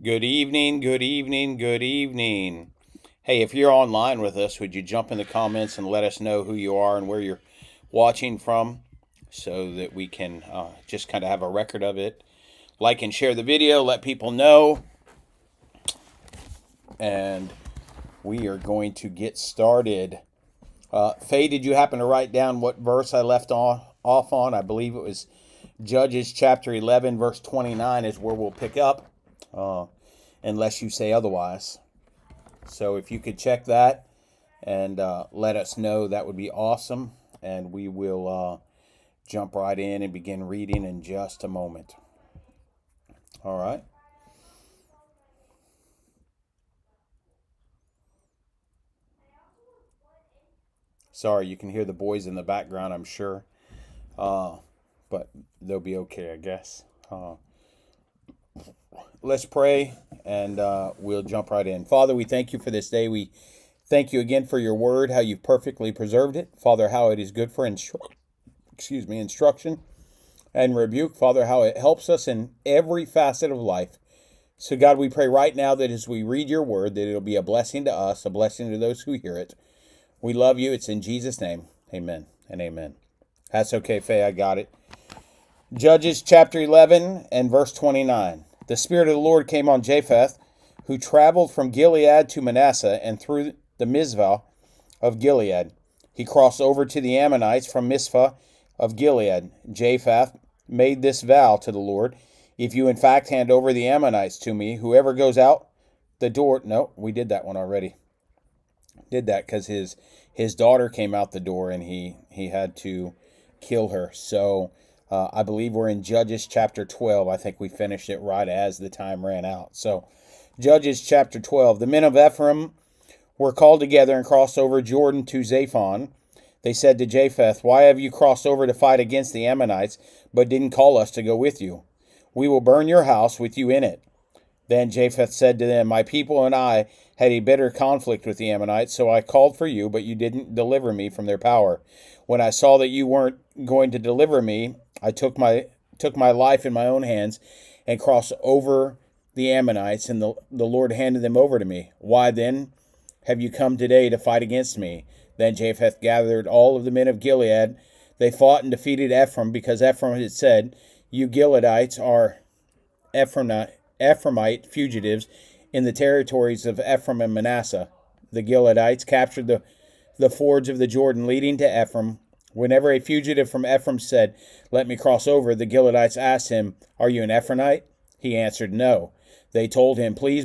Good evening, good evening, good evening. Hey, if you're online with us, would you jump in the comments and let us know who you are and where you're watching from so that we can just kind of have a record of it? Like and share the video, let people know, and we are going to get started. Faye, did you happen to write down what verse I left off on? I believe it was Judges chapter 11, verse 29 is where we'll pick up, uh, unless you say otherwise. So if you could check that and let us know, that would be awesome. And we will jump right in and begin reading in just a moment. All right. Sorry, you can hear the boys in the background, I'm sure. But they'll be okay, I guess. Let's pray and we'll jump right in. Father, we thank you for this day. We thank you again for your word, how you've perfectly preserved it. Father, how it is good for instruction and rebuke. Father, how it helps us in every facet of life. So, God, we pray right now that as we read your word, that it'll be a blessing to us, a blessing to those who hear it. We love you. It's in Jesus' name. Amen and amen. That's okay, Faye. I got it. Judges chapter 11 and verse 29. The Spirit of the Lord came on Jephthah, who traveled from Gilead to Manasseh and through the Mizpah of Gilead. He crossed over to the Ammonites from Mizpah of Gilead. Jephthah made this vow to the Lord: if you in fact hand over the Ammonites to me, whoever goes out the door. No, we did that one already. Did that because his daughter came out the door and he had to kill her. So I believe we're in Judges chapter 12. I think we finished it right as the time ran out. So Judges chapter 12. The men of Ephraim were called together and crossed over Jordan to Zaphon. They said to Jephthah, why have you crossed over to fight against the Ammonites, but didn't call us to go with you? We will burn your house with you in it. Then Jephthah said to them, my people and I had a bitter conflict with the Ammonites, so I called for you, but you didn't deliver me from their power. When I saw that you weren't going to deliver me, I took my life in my own hands and crossed over the Ammonites, and the Lord handed them over to me. Why then have you come today to fight against me? Then Jephthah gathered all of the men of Gilead. They fought and defeated Ephraim, because Ephraim had said, you Gileadites are Ephraimite fugitives in the territories of Ephraim and Manasseh. The Gileadites captured the fords of the Jordan leading to Ephraim. Whenever a fugitive from Ephraim said, let me cross over, the Gileadites asked him, are you an Ephraimite? He answered, no. They told him, please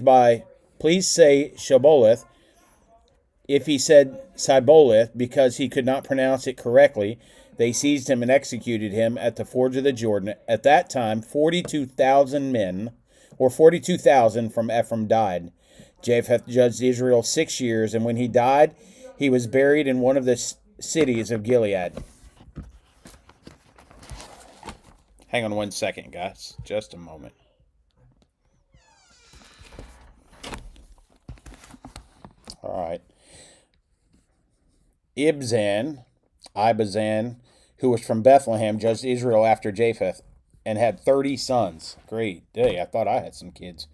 say Shibboleth. If he said Sibboleth, because he could not pronounce it correctly, they seized him and executed him at the fords of the Jordan. At that time, 42,000 men, or 42,000 from Ephraim, died. Jephthah judged Israel 6 years, and when he died, he was buried in one of the cities of Gilead. Hang on 1 second, guys. Just a moment. All right. Ibzan, who was from Bethlehem, judged Israel after Jephthah and had 30 sons. Great day. I thought I had some kids.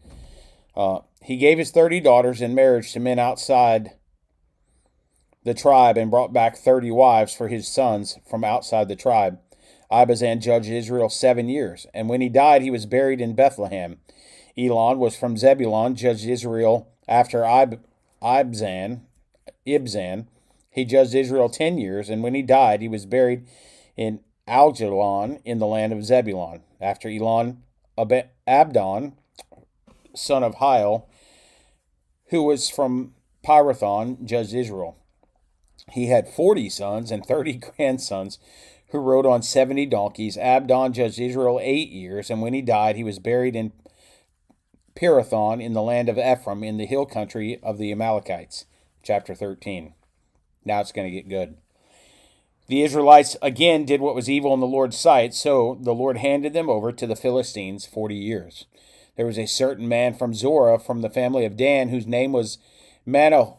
He gave his 30 daughters in marriage to men outside the tribe and brought back 30 wives for his sons from outside the tribe. Ibzan judged Israel 7 years, and when he died, he was buried in Bethlehem. Elon was from Zebulun, judged Israel after Ibzan. He judged Israel 10 years, and when he died, he was buried in Aljalon in the land of Zebulun. After Elon, Abdon, son of Hiel, who was from Pirathon, judged Israel. He had 40 sons and 30 grandsons who rode on 70 donkeys. Abdon judged Israel 8 years, and when he died, he was buried in Pirathon in the land of Ephraim in the hill country of the Amalekites. Chapter 13. Now it's going to get good. The Israelites again did what was evil in the Lord's sight, so the Lord handed them over to the Philistines 40 years. There was a certain man from Zorah, from the family of Dan, whose name was Manoah.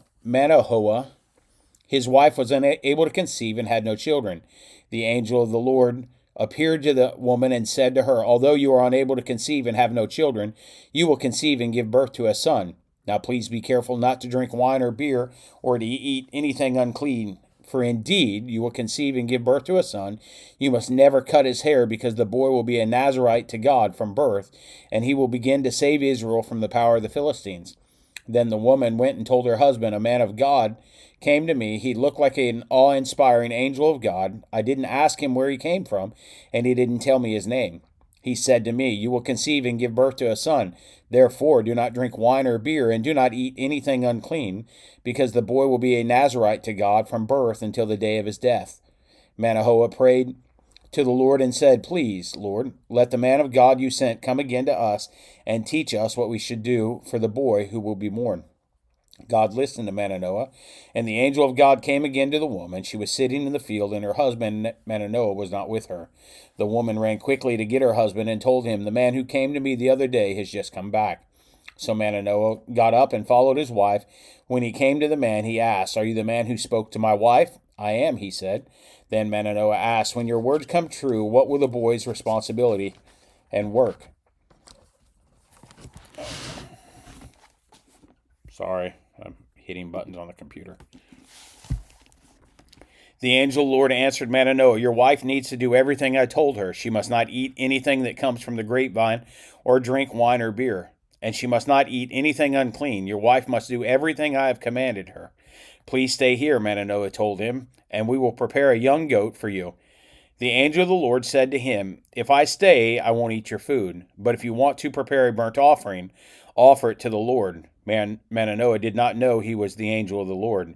His wife was unable to conceive and had no children. The angel of the Lord appeared to the woman and said to her, "Although you are unable to conceive and have no children, you will conceive and give birth to a son. Now please be careful not to drink wine or beer or to eat anything unclean. For indeed, you will conceive and give birth to a son. You must never cut his hair, because the boy will be a Nazarite to God from birth, and he will begin to save Israel from the power of the Philistines." Then the woman went and told her husband, "A man of God came to me. He looked like an awe-inspiring angel of God. I didn't ask him where he came from, and he didn't tell me his name. He said to me, 'You will conceive and give birth to a son. Therefore, do not drink wine or beer, and do not eat anything unclean, because the boy will be a Nazarite to God from birth until the day of his death.' Manoah prayed to the Lord and said, 'Please, Lord, let the man of God you sent come again to us and teach us what we should do for the boy who will be born.' God listened to Manoah, and the angel of God came again to the woman. She was sitting in the field, and her husband Manoah was not with her. The woman ran quickly to get her husband and told him, 'The man who came to me the other day has just come back.' So Manoah got up and followed his wife. When he came to the man, he asked, 'Are you the man who spoke to my wife?' 'I am,' he said. Then Manoah asked, 'When your words come true, what will the boy's responsibility and work?'" Sorry, I'm hitting buttons on the computer. The angel of the Lord answered Manoah, "Your wife needs to do everything I told her. She must not eat anything that comes from the grapevine or drink wine or beer. And she must not eat anything unclean. Your wife must do everything I have commanded her. Please stay here," Manoah told him, "and we will prepare a young goat for you." The angel of the Lord said to him, "If I stay, I won't eat your food. But if you want to prepare a burnt offering, offer it to the Lord." Manoah did not know he was the angel of the Lord.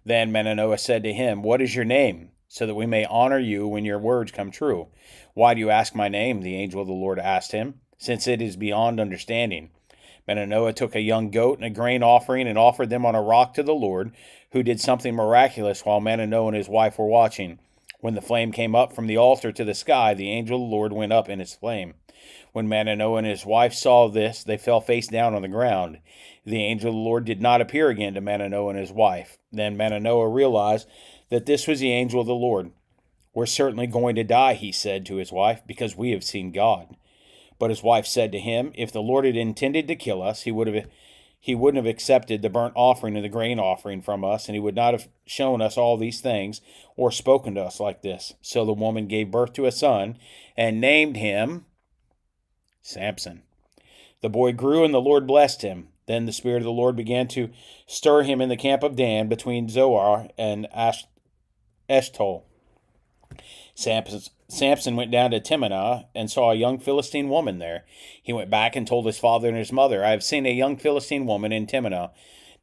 Then Manoah said to him, "What is your name, so that we may honor you when your words come true?" "Why do you ask my name?" the angel of the Lord asked him, "since it is beyond understanding." Manoah took a young goat and a grain offering and offered them on a rock to the Lord, who did something miraculous while Manoah and his wife were watching. When the flame came up from the altar to the sky, the angel of the Lord went up in its flame. When Manoah and his wife saw this, they fell face down on the ground. The angel of the Lord did not appear again to Manoah and his wife. Then Manoah realized that this was the angel of the Lord. "We're certainly going to die," he said to his wife, "because we have seen God." But his wife said to him, "If the Lord had intended to kill us, he wouldn't have accepted the burnt offering and the grain offering from us, and he would not have shown us all these things or spoken to us like this." So the woman gave birth to a son and named him Samson. The boy grew, and the Lord blessed him. Then the Spirit of the Lord began to stir him in the camp of Dan between Zoar and Eshtaol. Samson went down to Timnah and saw a young Philistine woman there. He went back and told his father and his mother, "I have seen a young Philistine woman in Timnah.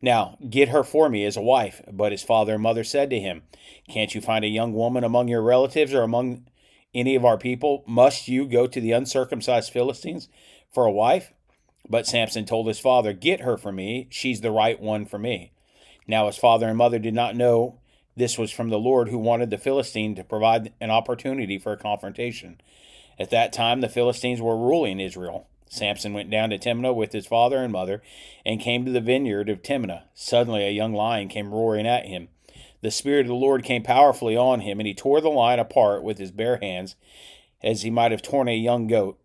Now get her for me as a wife." But his father and mother said to him, "Can't you find a young woman among your relatives or among any of our people? Must you go to the uncircumcised Philistines for a wife?" But Samson told his father, "Get her for me. She's the right one for me." Now his father and mother did not know this was from the Lord, who wanted the Philistine to provide an opportunity for a confrontation. At that time, the Philistines were ruling Israel. Samson went down to Timnah with his father and mother and came to the vineyard of Timnah. Suddenly a young lion came roaring at him. The Spirit of the Lord came powerfully on him, and he tore the lion apart with his bare hands, as he might have torn a young goat.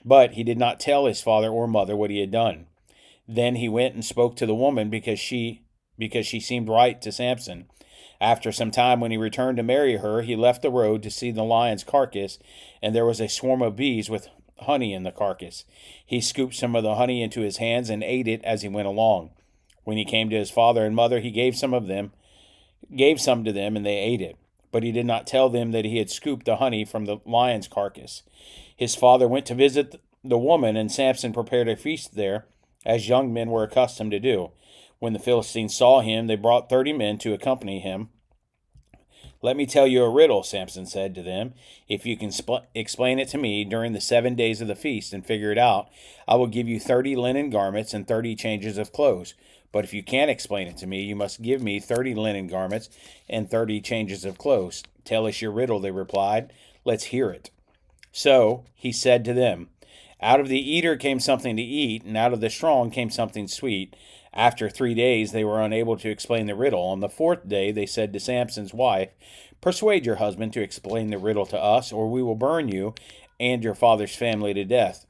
But he did not tell his father or mother what he had done. Then he went and spoke to the woman because she seemed right to Samson. After some time, when he returned to marry her, he left the road to see the lion's carcass, and there was a swarm of bees with honey in the carcass. He scooped some of the honey into his hands and ate it as he went along. When he came to his father and mother, he gave some to them, and they ate it. But he did not tell them that he had scooped the honey from the lion's carcass. His father went to visit the woman, and Samson prepared a feast there, as young men were accustomed to do. When the Philistines saw him, they brought 30 men to accompany him. "Let me tell you a riddle," Samson said to them. "If you can explain it to me during the 7 days of the feast and figure it out, I will give you 30 linen garments and 30 changes of clothes. But if you can't explain it to me, you must give me 30 linen garments and 30 changes of clothes." "Tell us your riddle," they replied. "Let's hear it." So he said to them, "Out of the eater came something to eat, and out of the strong came something sweet." After 3 days they were unable to explain the riddle. On the 4th day they said to Samson's wife, Persuade your husband to explain the riddle to us, or we will burn you and your father's family to death.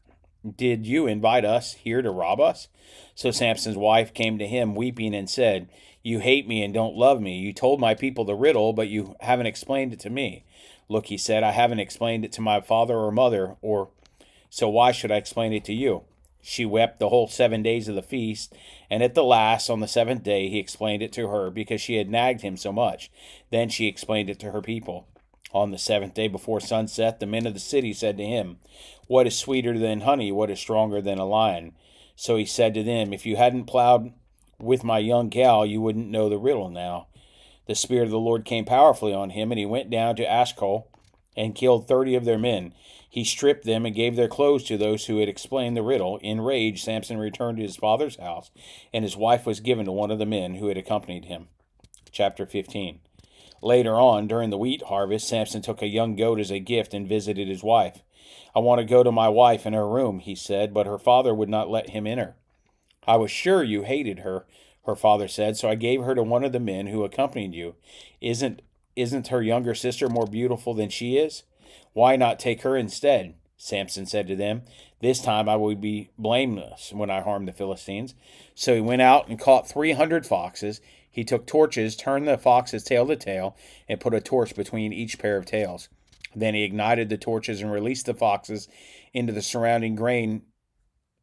Did you invite us here to rob us?" So Samson's wife came to him weeping and said, "You hate me and don't love me. You told my people the riddle, but you haven't explained it to me." "Look," he said, "I haven't explained it to my father or mother, or so why should I explain it to you?" She wept the whole 7 days of the feast, and at the last, on the seventh day, he explained it to her, because she had nagged him so much. Then she explained it to her people. On the seventh day before sunset, the men of the city said to him, "What is sweeter than honey? What is stronger than a lion?" So he said to them, "If you hadn't plowed with my young gal, you wouldn't know the riddle now." The Spirit of the Lord came powerfully on him, and he went down to Ashcol and killed 30 of their men. He stripped them and gave their clothes to those who had explained the riddle. In rage, Samson returned to his father's house, and his wife was given to one of the men who had accompanied him. Chapter 15. Later on, during the wheat harvest, Samson took a young goat as a gift and visited his wife. "I want to go to my wife in her room," he said, but her father would not let him enter. "I was sure you hated her," her father said, "so I gave her to one of the men who accompanied you. Isn't her younger sister more beautiful than she is? Why not take her instead?" Samson said to them, "This time I will be blameless when I harm the Philistines." So he went out and caught 300 foxes. He took torches, turned the foxes tail to tail, and put a torch between each pair of tails. Then he ignited the torches and released the foxes into the standing grain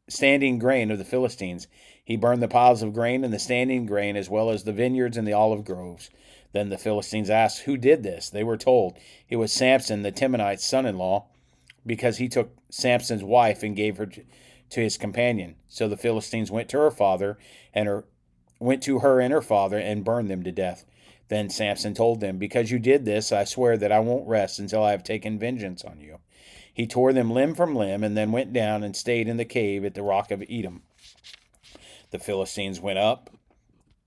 of the Philistines. He burned the piles of grain and the standing grain, as well as the vineyards and the olive groves. Then the Philistines asked, "Who did this?" They were told, "It was Samson, the Timnite's son-in-law, because he took Samson's wife and gave her to his companion." So the Philistines went to her and her father and burned them to death. Then Samson told them, "Because you did this, I swear that I won't rest until I have taken vengeance on you." He tore them limb from limb, and then went down and stayed in the cave at the rock of Edom. The Philistines went up,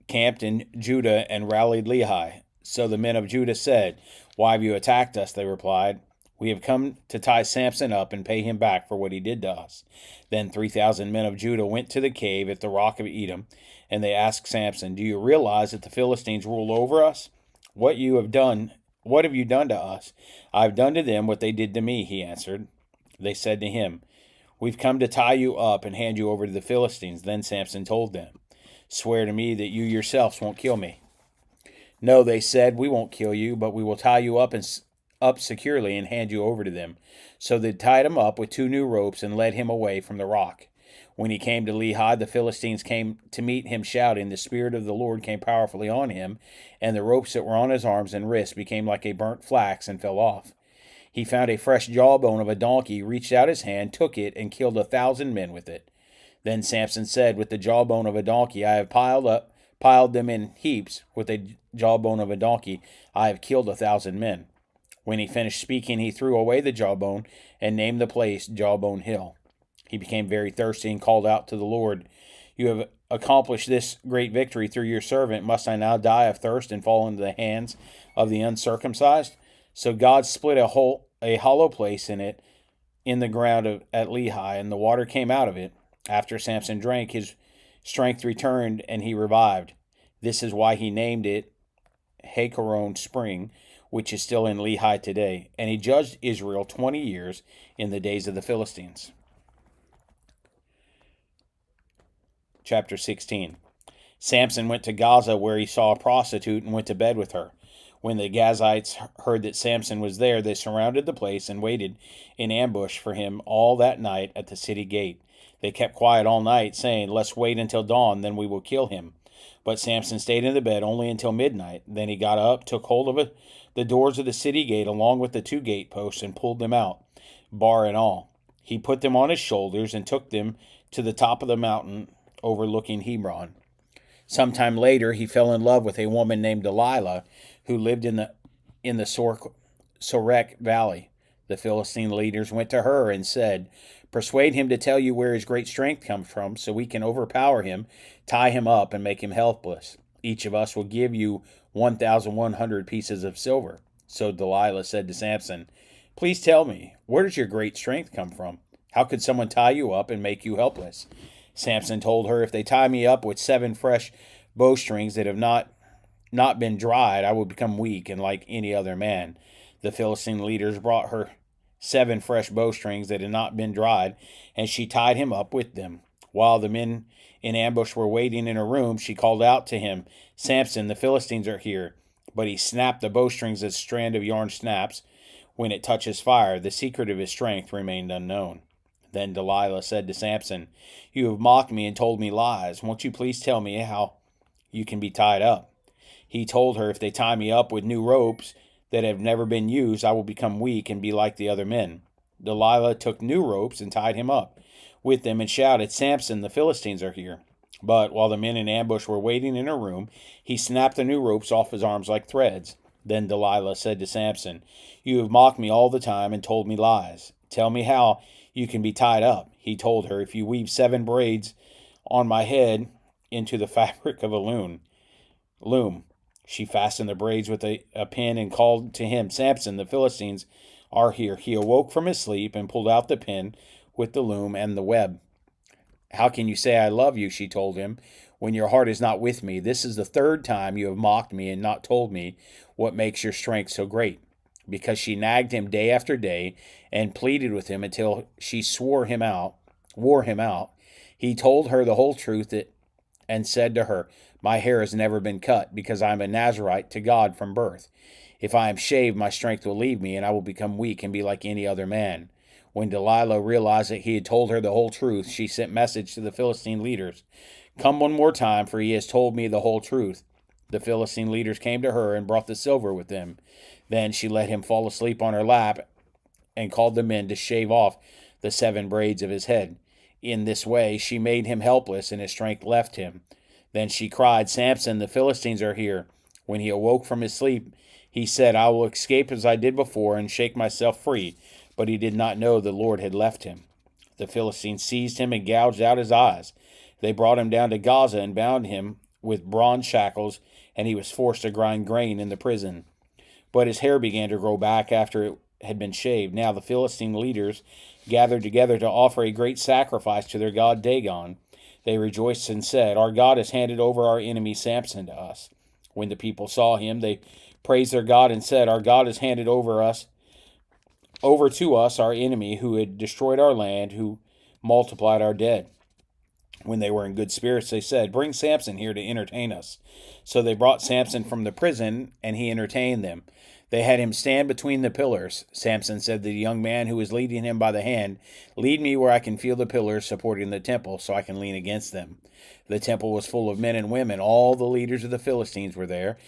camped in Judah, and rallied Lehi. So the men of Judah said, "Why have you attacked us?" They replied, "We have come to tie Samson up and pay him back for what he did to us." Then 3,000 men of Judah went to the cave at the rock of Edom, and they asked Samson, "Do you realize that the Philistines rule over us? What have you done to us?" "I have done to them what they did to me," he answered. They said to him, "We've come to tie you up and hand you over to the Philistines." Then Samson told them, "Swear to me that you yourselves won't kill me." "No," they said, "we won't kill you, but we will tie you up securely and hand you over to them." So they tied him up with 2 new ropes and led him away from the rock. When he came to Lehi, the Philistines came to meet him, shouting. The Spirit of the Lord came powerfully on him, and the ropes that were on his arms and wrists became like a burnt flax and fell off. He found a fresh jawbone of a donkey, reached out his hand, took it, and killed 1,000 men with it. Then Samson said, "With the jawbone of a donkey I have piled them in heaps. With the jawbone of a donkey I have killed 1,000 men." When he finished speaking, he threw away the jawbone and named the place Jawbone Hill. He became very thirsty and called out to the Lord, "You have accomplished this great victory through your servant. Must I now die of thirst and fall into the hands of the uncircumcised?" So God split a hollow place in the ground at Lehi, and the water came out of it. After Samson drank, his strength returned, and he revived. This is why he named it Hakeron Spring, which is still in Lehi today. And he judged Israel 20 years in the days of the Philistines. Chapter 16. Samson went to Gaza, where he saw a prostitute and went to bed with her. When the Gazites heard that Samson was there, they surrounded the place and waited in ambush for him all that night at the city gate. They kept quiet all night, saying, "Let's wait until dawn, then we will kill him." But Samson stayed in the bed only until midnight. Then he got up, took hold of the doors of the city gate along with the 2 gateposts, and pulled them out, bar and all. He put them on his shoulders and took them to the top of the mountain overlooking Hebron. Sometime later, he fell in love with a woman named Delilah, who lived in the Sorek Valley. The Philistine leaders went to her and said, "Persuade him to tell you where his great strength comes from, so we can overpower him, tie him up, and make him helpless. Each of us will give you 1,100 pieces of silver." So Delilah said to Samson, "Please tell me, where does your great strength come from? How could someone tie you up and make you helpless?" Samson told her, "If they tie me up with 7 fresh bowstrings that have not not been dried, I will become weak and like any other man. The Philistine leaders brought her 7 fresh bowstrings that had not been dried, and she tied him up with them. While the men in ambush were waiting in her room, she called out to him, Samson, the Philistines are here. But he snapped the bowstrings as a strand of yarn snaps when it touches fire. The secret of his strength remained unknown. Then Delilah said to Samson, You have mocked me and told me lies. Won't you please tell me how you can be tied up? He told her, If they tie me up with new ropes that have never been used, I will become weak and be like the other men. Delilah took new ropes and tied him up with them and shouted, Samson, the Philistines are here. But while the men in ambush were waiting in her room, he snapped the new ropes off his arms like threads. Then Delilah said to Samson, You have mocked me all the time and told me lies. Tell me how you can be tied up. He told her, If you weave 7 braids on my head into the fabric of a loom. She fastened the braids with a pin and called to him, Samson, the Philistines are here. He awoke from his sleep and pulled out the pin with the loom and the web. How can you say I love you, she told him, when your heart is not with me? This is the 3rd time you have mocked me and not told me what makes your strength so great. Because she nagged him day after day and pleaded with him until she wore him out. He told her the whole truth and said to her, My hair has never been cut because I am a Nazarite to God from birth. If I am shaved, my strength will leave me and I will become weak and be like any other man. When Delilah realized that he had told her the whole truth, she sent message to the Philistine leaders. Come one more time, for he has told me the whole truth. The Philistine leaders came to her and brought the silver with them. Then she let him fall asleep on her lap and called the men to shave off the 7 braids of his head. In this way, she made him helpless and his strength left him. Then she cried, Samson, the Philistines are here. When he awoke from his sleep, he said, I will escape as I did before and shake myself free. But he did not know the Lord had left him. The Philistines seized him and gouged out his eyes. They brought him down to Gaza and bound him with bronze shackles, and he was forced to grind grain in the prison. But his hair began to grow back after it had been shaved. Now the Philistine leaders gathered together to offer a great sacrifice to their god Dagon. They rejoiced and said, Our God has handed over our enemy Samson to us. When the people saw him, they praised their God and said, Our God has handed over to us our enemy who had destroyed our land, who multiplied our dead. When they were in good spirits, they said, Bring Samson here to entertain us. So they brought Samson from the prison, and he entertained them. They had him stand between the pillars. Samson said to the young man who was leading him by the hand, Lead me where I can feel the pillars supporting the temple, so I can lean against them. The temple was full of men and women. All the leaders of the Philistines were there,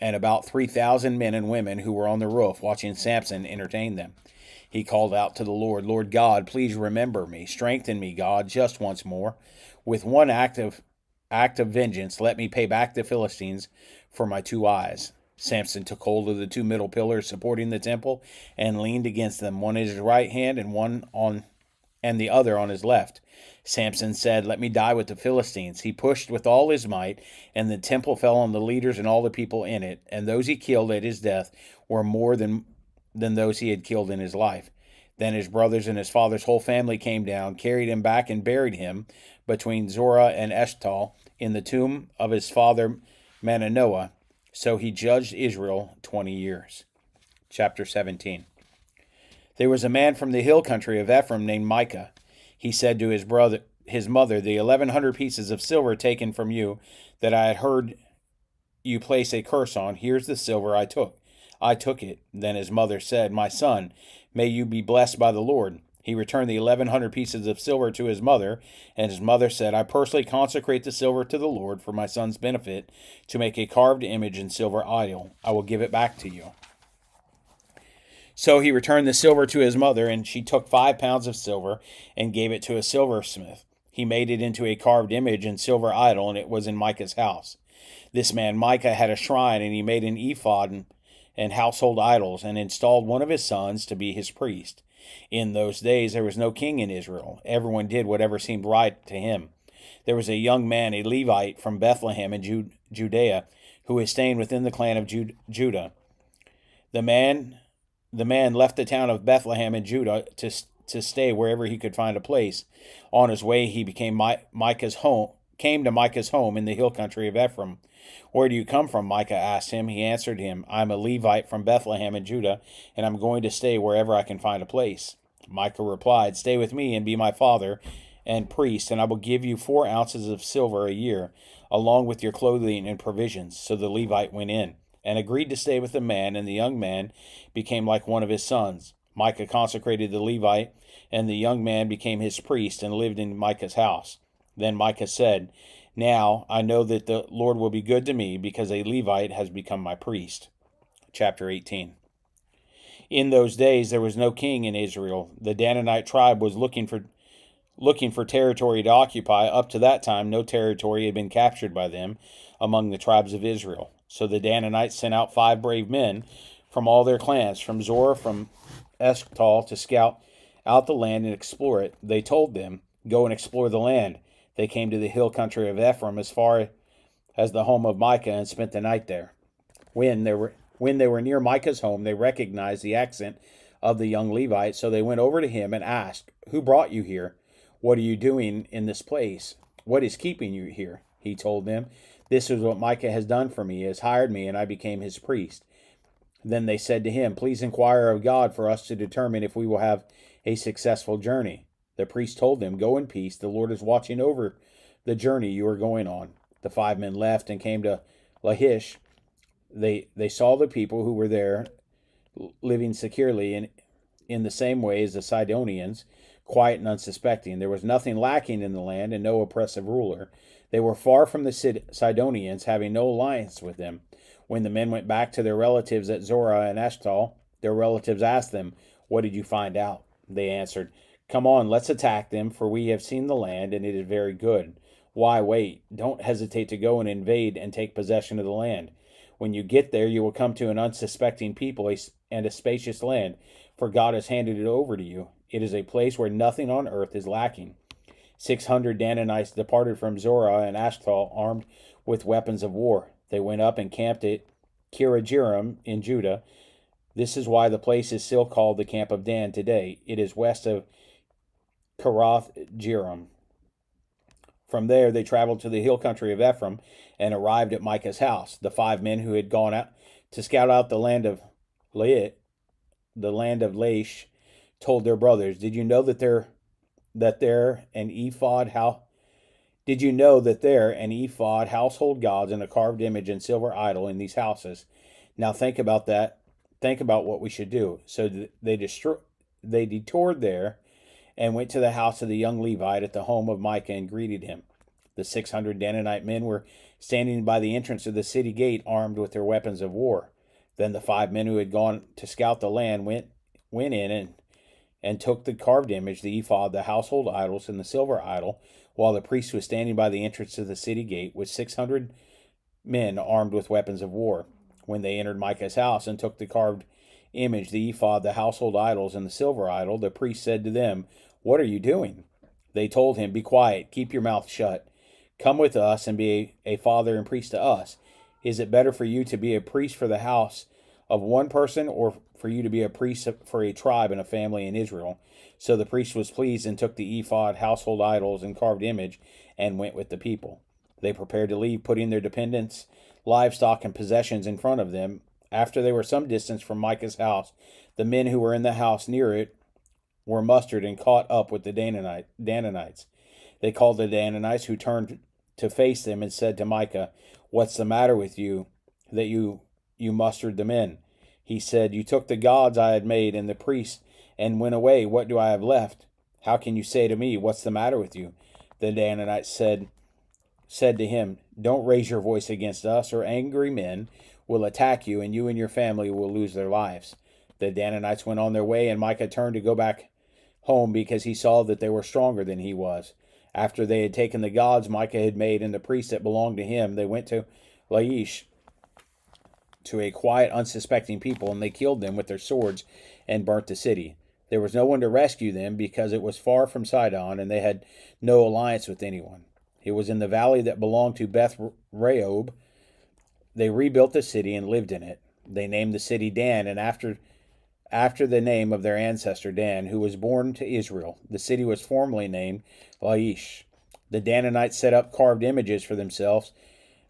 and about 3,000 men and women who were on the roof watching Samson entertain them. He called out to the Lord, Lord God, please remember me. Strengthen me, God, just once more. With one act of vengeance, let me pay back the Philistines for my 2 eyes. Samson took hold of the 2 middle pillars supporting the temple and leaned against them, one at his right hand and the other on his left. Samson said, Let me die with the Philistines. He pushed with all his might, and the temple fell on the leaders and all the people in it, and those he killed at his death were more than those he had killed in his life. Then his brothers and his father's whole family came down, carried him back, and buried him between Zorah and Eshtaol in the tomb of his father Manoah. So he judged Israel 20 years. Chapter 17. There was a man from the hill country of Ephraim named Micah. He said to his mother, The 1,100 pieces of silver taken from you that I had heard you place a curse on, here's the silver I took. I took it. Then his mother said, My son, may you be blessed by the Lord. He returned the 1,100 pieces of silver to his mother, and his mother said, I personally consecrate the silver to the Lord for my son's benefit, to make a carved image and silver idol. I will give it back to you. So he returned the silver to his mother, and she took 5 pounds of silver and gave it to a silversmith. He made it into a carved image and silver idol, and it was in Micah's house. This man Micah had a shrine, and he made an ephod and household idols, and installed one of his sons to be his priest. In those days there was no king in Israel. Everyone did whatever seemed right to him. There was a young man, a Levite from Bethlehem in Judea, who was staying within the clan of Judah. The man left the town of Bethlehem in Judah to stay wherever he could find a place. On his way, he came Micah's home came to Micah's home in the hill country of Ephraim. Where do you come from? Micah asked him. He answered him, I am a Levite from Bethlehem in Judah, and I'm going to stay wherever I can find a place. Micah replied, Stay with me and be my father and priest, and I will give you 4 ounces of silver a year, along with your clothing and provisions. So the Levite went in and agreed to stay with the man, and the young man became like one of his sons. Micah consecrated the Levite, and the young man became his priest and lived in Micah's house. Then Micah said, Now I know that the Lord will be good to me, because a Levite has become my priest. Chapter 18. In those days there was no king in Israel. The Danite tribe was looking for territory to occupy. Up to that time, no territory had been captured by them among the tribes of Israel. So the Danites sent out 5 brave men from all their clans, from Zorah, from Eshtal, to scout out the land and explore it. They told them, Go and explore the land. They came to the hill country of Ephraim as far as the home of Micah and spent the night there. When they were near Micah's home, they recognized the accent of the young Levite, so they went over to him and asked, Who brought you here? What are you doing in this place? What is keeping you here? He told them, This is what Micah has done for me. He has hired me, and I became his priest. Then they said to him, Please inquire of God for us to determine if we will have a successful journey. The priest told them, Go in peace. The Lord is watching over the journey you are going on. The 5 men left and came to Lachish. They saw the people who were there living securely in the same way as the Sidonians, quiet and unsuspecting. There was nothing lacking in the land and no oppressive ruler. They were far from the Sidonians, having no alliance with them. When the men went back to their relatives at Zorah and Eshtal, their relatives asked them, What did you find out? They answered, Come on, let's attack them, for we have seen the land, and it is very good. Why wait? Don't hesitate to go and invade and take possession of the land. When you get there, you will come to an unsuspecting people and a spacious land, for God has handed it over to you. It is a place where nothing on earth is lacking. 600 Danites departed from Zorah and Eshtal, armed with weapons of war. They went up and camped at Kiriath-jearim in Judah. This is why the place is still called the Camp of Dan today. It is west of Kiriath-jearim. From there, they traveled to the hill country of Ephraim and arrived at Micah's house. The 5 men who had gone out to scout out the land of Laish, told their brothers, Did you know that there an ephod, household gods, and a carved image and silver idol in these houses? Now think about that. Think about what we should do. So they detoured there and went to the house of the young Levite at the home of Micah and greeted him. The 600 Danite men were standing by the entrance of the city gate, armed with their weapons of war. Then the 5 men who had gone to scout the land went in and took the carved image, the ephod, the household idols, and the silver idol, while the priest was standing by the entrance of the city gate with 600 men armed with weapons of war. When they entered Micah's house and took the carved image, the ephod, the household idols, and the silver idol, the priest said to them, What are you doing? They told him, Be quiet, keep your mouth shut. Come with us and be a father and priest to us. Is it better for you to be a priest for the house of one person, or for you to be a priest for a tribe and a family in Israel? So the priest was pleased and took the ephod, household idols, and carved image and went with the people. They prepared to leave, putting their dependents, livestock, and possessions in front of them. After they were some distance from Micah's house, the men who were in the house near it were mustered and caught up with the Danites. They called the Danites, who turned to face them, and said to Micah, What's the matter with you that you mustered the men? He said, You took the gods I had made and the priests and went away. What do I have left? How can you say to me, What's the matter with you? The Danites said to him, Don't raise your voice against us, or angry men will attack you, and your family will lose their lives. The Danites went on their way, and Micah turned to go back home because he saw that they were stronger than he was. After they had taken the gods Micah had made and the priests that belonged to him, they went to Laish, to a quiet, unsuspecting people, and they killed them with their swords and burnt the city. There was no one to rescue them because it was far from Sidon, and they had no alliance with anyone. It was in the valley that belonged to Beth Rehob. They rebuilt the city and lived in it. They named the city Dan, and after the name of their ancestor Dan, who was born to Israel. The city was formerly named Laish. The Danites set up carved images for themselves.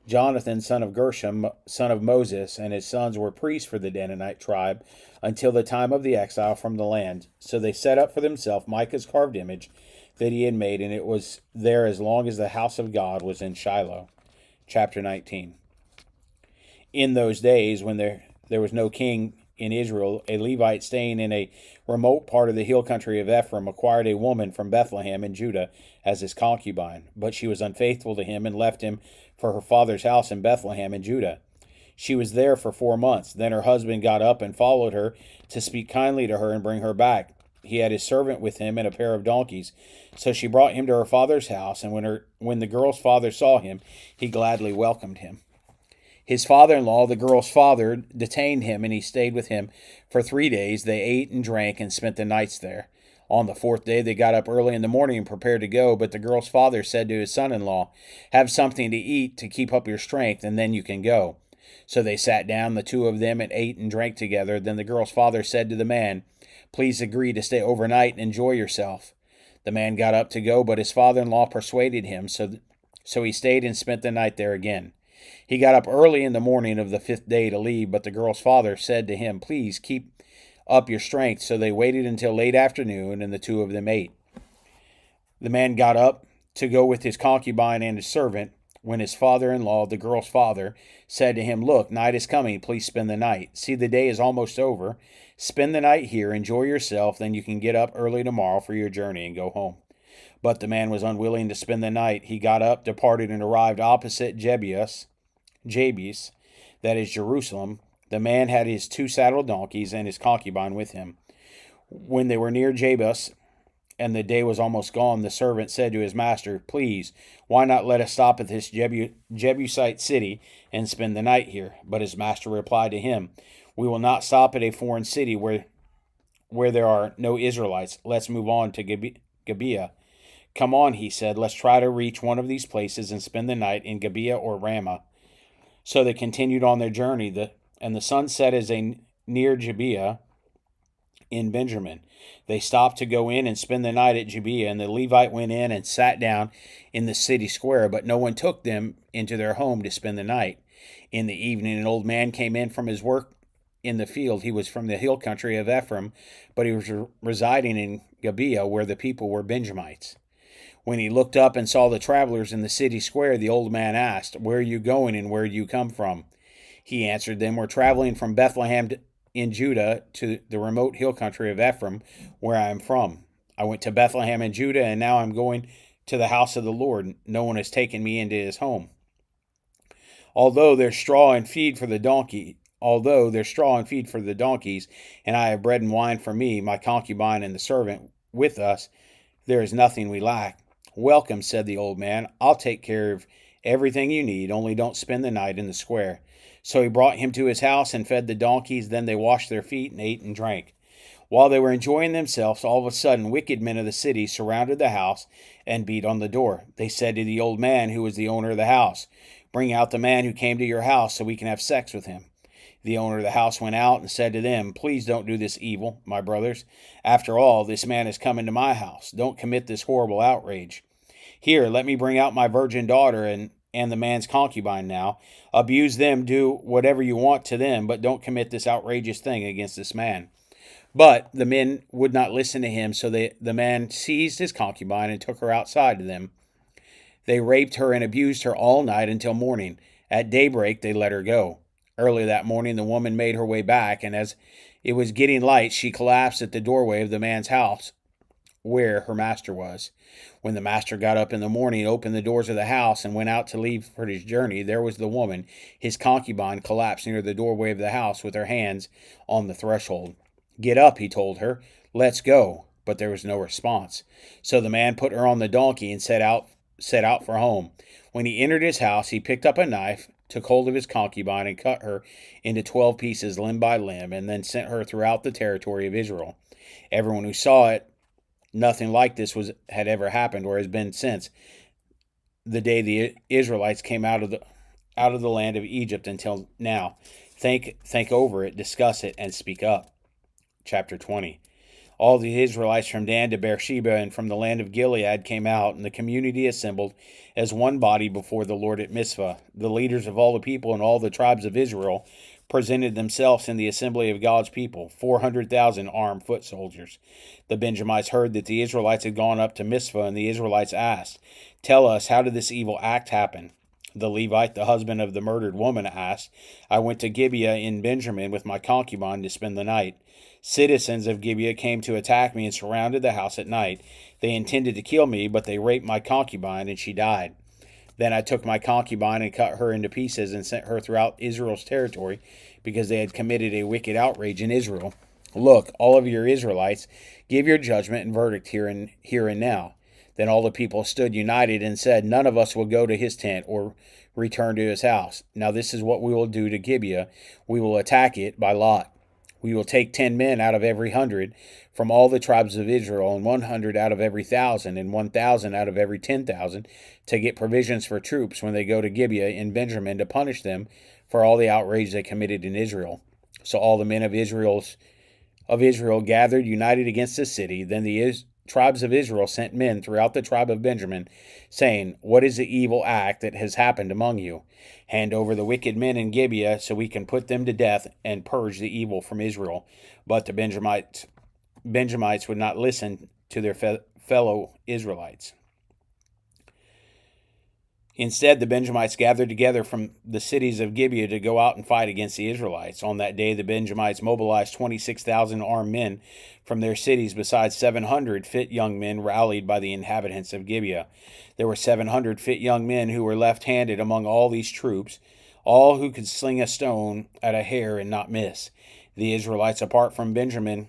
Jonathan, son of Gershom, son of Moses, and his sons were priests for the Danite tribe until the time of the exile from the land. So they set up for themselves Micah's carved image that he had made, and it was there as long as the house of God was in Shiloh. Chapter 19. In those days, when there was no king in Israel, a Levite staying in a remote part of the hill country of Ephraim acquired a woman from Bethlehem in Judah as his concubine, but she was unfaithful to him and left him for her father's house in Bethlehem in Judah. She was there for 4 months. Then her husband got up and followed her to speak kindly to her and bring her back. He had his servant with him and a pair of donkeys. So she brought him to her father's house, and when the girl's father saw him, he gladly welcomed him. His father-in-law, the girl's father, detained him, and he stayed with him for 3 days. They ate and drank and spent the nights there. On the 4th day, they got up early in the morning and prepared to go, but the girl's father said to his son-in-law, "Have something to eat to keep up your strength, and then you can go." So they sat down, the two of them, and ate and drank together. Then the girl's father said to the man, "Please agree to stay overnight and enjoy yourself." The man got up to go, but his father-in-law persuaded him, so he stayed and spent the night there again. He got up early in the morning of the 5th day to leave, but the girl's father said to him, "Please keep up your strength." So they waited until late afternoon, and the two of them ate. The man got up to go with his concubine and his servant, when his father-in-law, the girl's father, said to him, "Look, night is coming. Please spend the night. See, the day is almost over. Spend the night here. Enjoy yourself. Then you can get up early tomorrow for your journey and go home." But the man was unwilling to spend the night. He got up, departed, and arrived opposite Jabes, that is Jerusalem. The man had his 2 saddled donkeys and his concubine with him. When they were near Jabes, and the day was almost gone, the servant said to his master, "Please, why not let us stop at this Jebusite city and spend the night here?" But his master replied to him, "We will not stop at a foreign city where there are no Israelites. Let's move on to Gibeah." "Come on," he said, "let's try to reach one of these places and spend the night in Gibeah or Ramah." So they continued on their journey, and the sun set as they neared Gibeah in Benjamin. They stopped to go in and spend the night at Gibeah, and the Levite went in and sat down in the city square, but no one took them into their home to spend the night. In the evening, an old man came in from his work in the field. He was from the hill country of Ephraim, but he was residing in Gibeah, where the people were Benjamites. When he looked up and saw the travelers in the city square, the old man asked, "Where are you going, and where do you come from?" He answered them, "We're traveling from Bethlehem in Judah to the remote hill country of Ephraim, where I am from. I went to Bethlehem in Judah, and now I'm going to the house of the Lord. No one has taken me into his home. Although there's straw and feed for the donkeys, and I have bread and wine for me, my concubine, and the servant with us, there is nothing we lack." "Welcome," said the old man. "I'll take care of everything you need, only don't spend the night in the square." So he brought him to his house and fed the donkeys. Then they washed their feet and ate and drank. While they were enjoying themselves, all of a sudden wicked men of the city surrounded the house and beat on the door. They said to the old man, who was the owner of the house, "Bring out the man who came to your house so we can have sex with him." The owner of the house went out and said to them, "Please don't do this evil, my brothers. After all, this man has come into my house. Don't commit this horrible outrage. Here, let me bring out my virgin daughter and the man's concubine now. Abuse them, do whatever you want to them, but don't commit this outrageous thing against this man." But the men would not listen to him, so the man seized his concubine and took her outside to them. They raped her and abused her all night until morning. At daybreak, they let her go. Early that morning, the woman made her way back, and as it was getting light, she collapsed at the doorway of the man's house where her master was. When the master got up in the morning, opened the doors of the house, and went out to leave for his journey, there was the woman, his concubine, collapsed near the doorway of the house with her hands on the threshold. "Get up," he told her. "Let's go." But there was no response. So the man put her on the donkey and set out for home. When he entered his house, he picked up a knife, took hold of his concubine, and cut her into 12 pieces, limb by limb, and then sent her throughout the territory of Israel. Everyone who saw it, nothing like this had ever happened or has been since the day the Israelites came out of the land of Egypt until now. Think over it, discuss it, and speak up. Chapter 20. All the Israelites from Dan to Beersheba and from the land of Gilead came out, and the community assembled as one body before the Lord at Mizpah. The leaders of all the people and all the tribes of Israel presented themselves in the assembly of God's people, 400,000 armed foot soldiers. The Benjamites heard that the Israelites had gone up to Mizpah, and the Israelites asked, "Tell us, how did this evil act happen?" The Levite, the husband of the murdered woman, asked, "I went to Gibeah in Benjamin with my concubine to spend the night. Citizens of Gibeah came to attack me and surrounded the house at night. They intended to kill me, but they raped my concubine, and she died. Then I took my concubine and cut her into pieces and sent her throughout Israel's territory, because they had committed a wicked outrage in Israel. Look, all of your Israelites, give your judgment and verdict here and now." Then all the people stood united and said, "None of us will go to his tent or return to his house. Now this is what we will do to Gibeah. We will attack it by lot. We will take 10 men out of every 100 from all the tribes of Israel, and 100 out of every 1,000, and 1,000 out of every 10,000, to get provisions for troops when they go to Gibeah in Benjamin, to punish them for all the outrage they committed in Israel." So all the men of Israel gathered united against the city. Then the tribes of Israel sent men throughout the tribe of Benjamin, saying, "What is the evil act that has happened among you? Hand over the wicked men in Gibeah, so we can put them to death and purge the evil from Israel." But the Benjamites would not listen to their fellow Israelites. Instead, the Benjamites gathered together from the cities of Gibeah to go out and fight against the Israelites. On that day, the Benjamites mobilized 26,000 armed men from their cities, besides 700 fit young men rallied by the inhabitants of Gibeah. There were 700 fit young men who were left-handed among all these troops, all who could sling a stone at a hair and not miss. The Israelites, apart from Benjamin,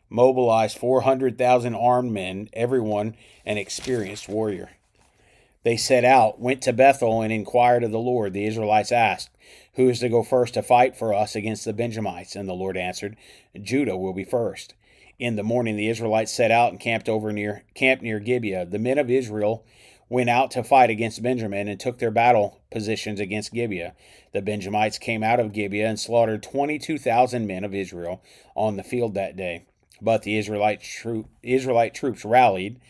mobilized 400,000 armed men, everyone an experienced warrior. They set out, went to Bethel, and inquired of the Lord. The Israelites asked, "Who is to go first to fight for us against the Benjamites?" And the Lord answered, "Judah will be first." In the morning the Israelites set out and camped near Gibeah. The men of Israel went out to fight against Benjamin and took their battle positions against Gibeah. The Benjamites came out of Gibeah and slaughtered 22,000 men of Israel on the field that day. But the Israelite troops rallied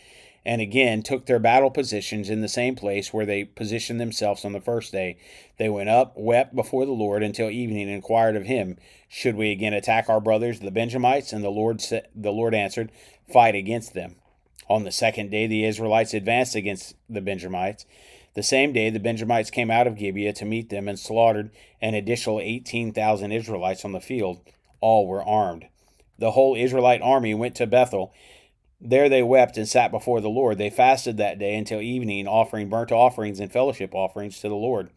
and again took their battle positions in the same place where they positioned themselves on the first day. They went up, wept before the Lord until evening, and inquired of him, "Should we again attack our brothers, the Benjamites?" And the Lord answered, "Fight against them." On the second day the Israelites advanced against the Benjamites. The same day the Benjamites came out of Gibeah to meet them and slaughtered an additional 18,000 Israelites on the field. All were armed. The whole Israelite army went to Bethel. There they wept and sat before the Lord. They fasted that day until evening, offering burnt offerings and fellowship offerings to the Lord.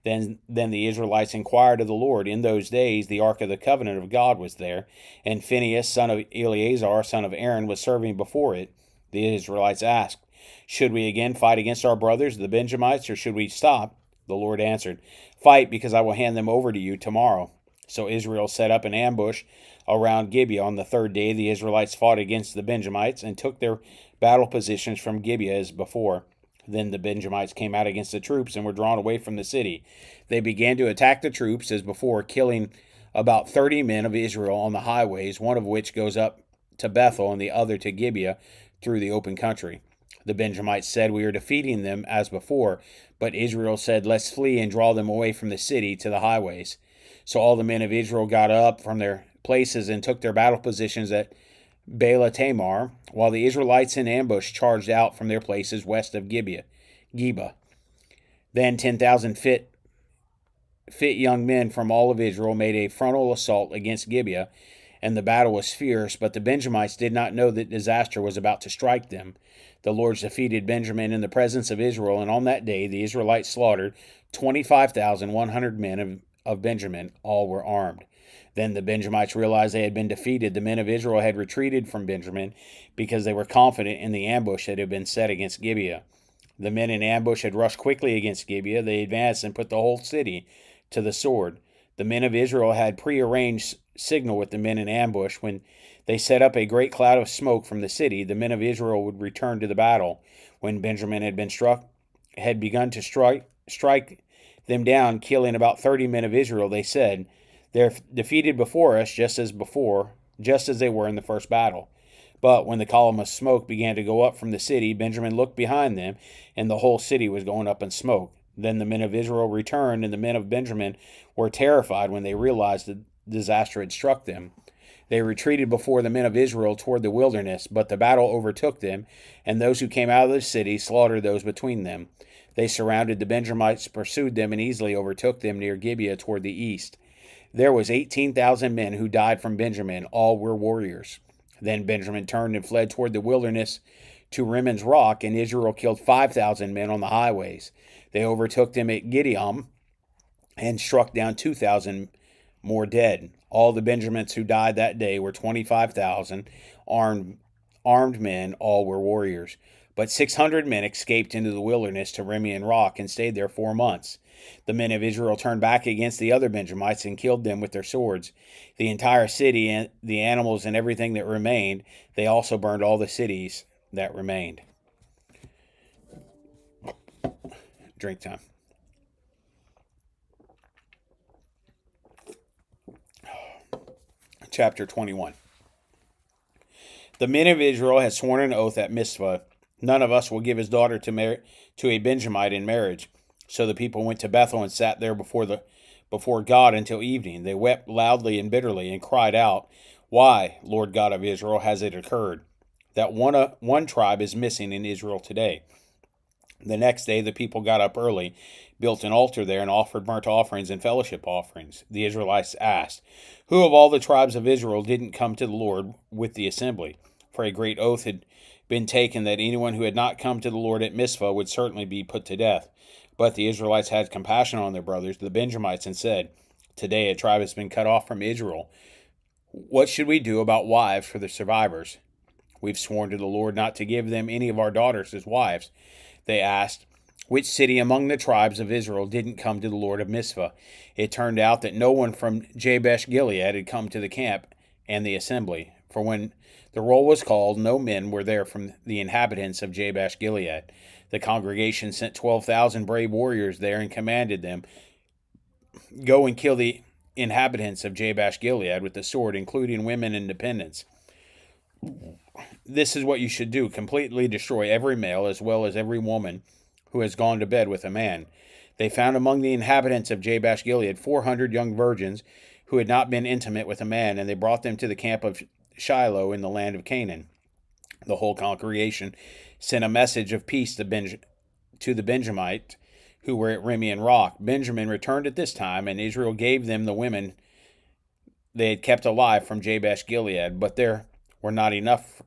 Then the Israelites inquired of the Lord. In those days the ark of the covenant of God was there, and Phinehas, son of Eleazar, son of Aaron, was serving before it. The Israelites asked, "Should we again fight against our brothers, the Benjamites, or should we stop?" The Lord answered, "Fight, because I will hand them over to you tomorrow." So Israel set up an ambush around Gibeah. On the third day the Israelites fought against the Benjamites and took their battle positions from Gibeah as before. Then the Benjamites came out against the troops and were drawn away from the city. They began to attack the troops as before, killing about 30 men of Israel on the highways, one of which goes up to Bethel and the other to Gibeah through the open country. The Benjamites said, "We are defeating them as before," but Israel said, "Let's flee and draw them away from the city to the highways." So all the men of Israel got up from their places and took their battle positions at Baalah Tamar, while the Israelites in ambush charged out from their places west of Geba. Then 10,000 fit young men from all of Israel made a frontal assault against Gibeah, and the battle was fierce, but the Benjamites did not know that disaster was about to strike them. The Lord defeated Benjamin in the presence of Israel, and on that day the Israelites slaughtered 25,100 men of Benjamin. All were armed. Then the Benjamites realized they had been defeated. The men of Israel had retreated from Benjamin because they were confident in the ambush that had been set against Gibeah. The men in ambush had rushed quickly against Gibeah. They advanced and put the whole city to the sword. The men of Israel had prearranged signal with the men in ambush. When they set up a great cloud of smoke from the city, the men of Israel would return to the battle. When Benjamin had begun to strike them down, killing about 30 men of Israel, they said, "They're defeated before us, just as they were in the first battle." But when the column of smoke began to go up from the city, Benjamin looked behind them, and the whole city was going up in smoke. Then the men of Israel returned, and the men of Benjamin were terrified when they realized the disaster had struck them. They retreated before the men of Israel toward the wilderness, but the battle overtook them, and those who came out of the city slaughtered those between them. They surrounded the Benjamites, pursued them, and easily overtook them near Gibeah toward the east. There was 18,000 men who died from Benjamin. All were warriors. Then Benjamin turned and fled toward the wilderness to Rimmon's rock, and Israel killed 5,000 men on the highways. They overtook them at Gideon and struck down 2,000 more dead. All the Benjamites who died that day were 25,000 armed men. All were warriors. But 600 men escaped into the wilderness to Rimmon rock and stayed there 4 months. The men of Israel turned back against the other Benjamites and killed them with their swords. The entire city and the animals and everything that remained, they also burned all the cities that remained. Drink time. Chapter 21. The men of Israel had sworn an oath at Mizpah, none of us will give his daughter to a Benjamite in marriage. So the people went to Bethel and sat there before God until evening. They wept loudly and bitterly and cried out, "Why, Lord God of Israel, has it occurred that one tribe is missing in Israel today?" The next day the people got up early, built an altar there, and offered burnt offerings and fellowship offerings. The Israelites asked, "Who of all the tribes of Israel didn't come to the Lord with the assembly?" For a great oath had been taken that anyone who had not come to the Lord at Mizpah would certainly be put to death. But the Israelites had compassion on their brothers, the Benjamites, and said, "Today a tribe has been cut off from Israel. What should we do about wives for the survivors? We've sworn to the Lord not to give them any of our daughters as wives." They asked, "Which city among the tribes of Israel didn't come to the Lord of Mizpah?" It turned out that no one from Jabesh Gilead had come to the camp and the assembly. For when the roll was called, no men were there from the inhabitants of Jabesh Gilead. The congregation sent 12,000 brave warriors there and commanded them, "Go and kill the inhabitants of Jabesh Gilead with the sword, including women and dependents. This is what you should do: completely destroy every male as well as every woman who has gone to bed with a man." They found among the inhabitants of Jabesh Gilead 400 young virgins who had not been intimate with a man, and they brought them to the camp of Shiloh in the land of Canaan. The whole congregation sent a message of peace to the Benjamites who were at Rimmon rock. Benjamin returned at this time, and Israel gave them the women they had kept alive from Jabesh Gilead, but there were not enough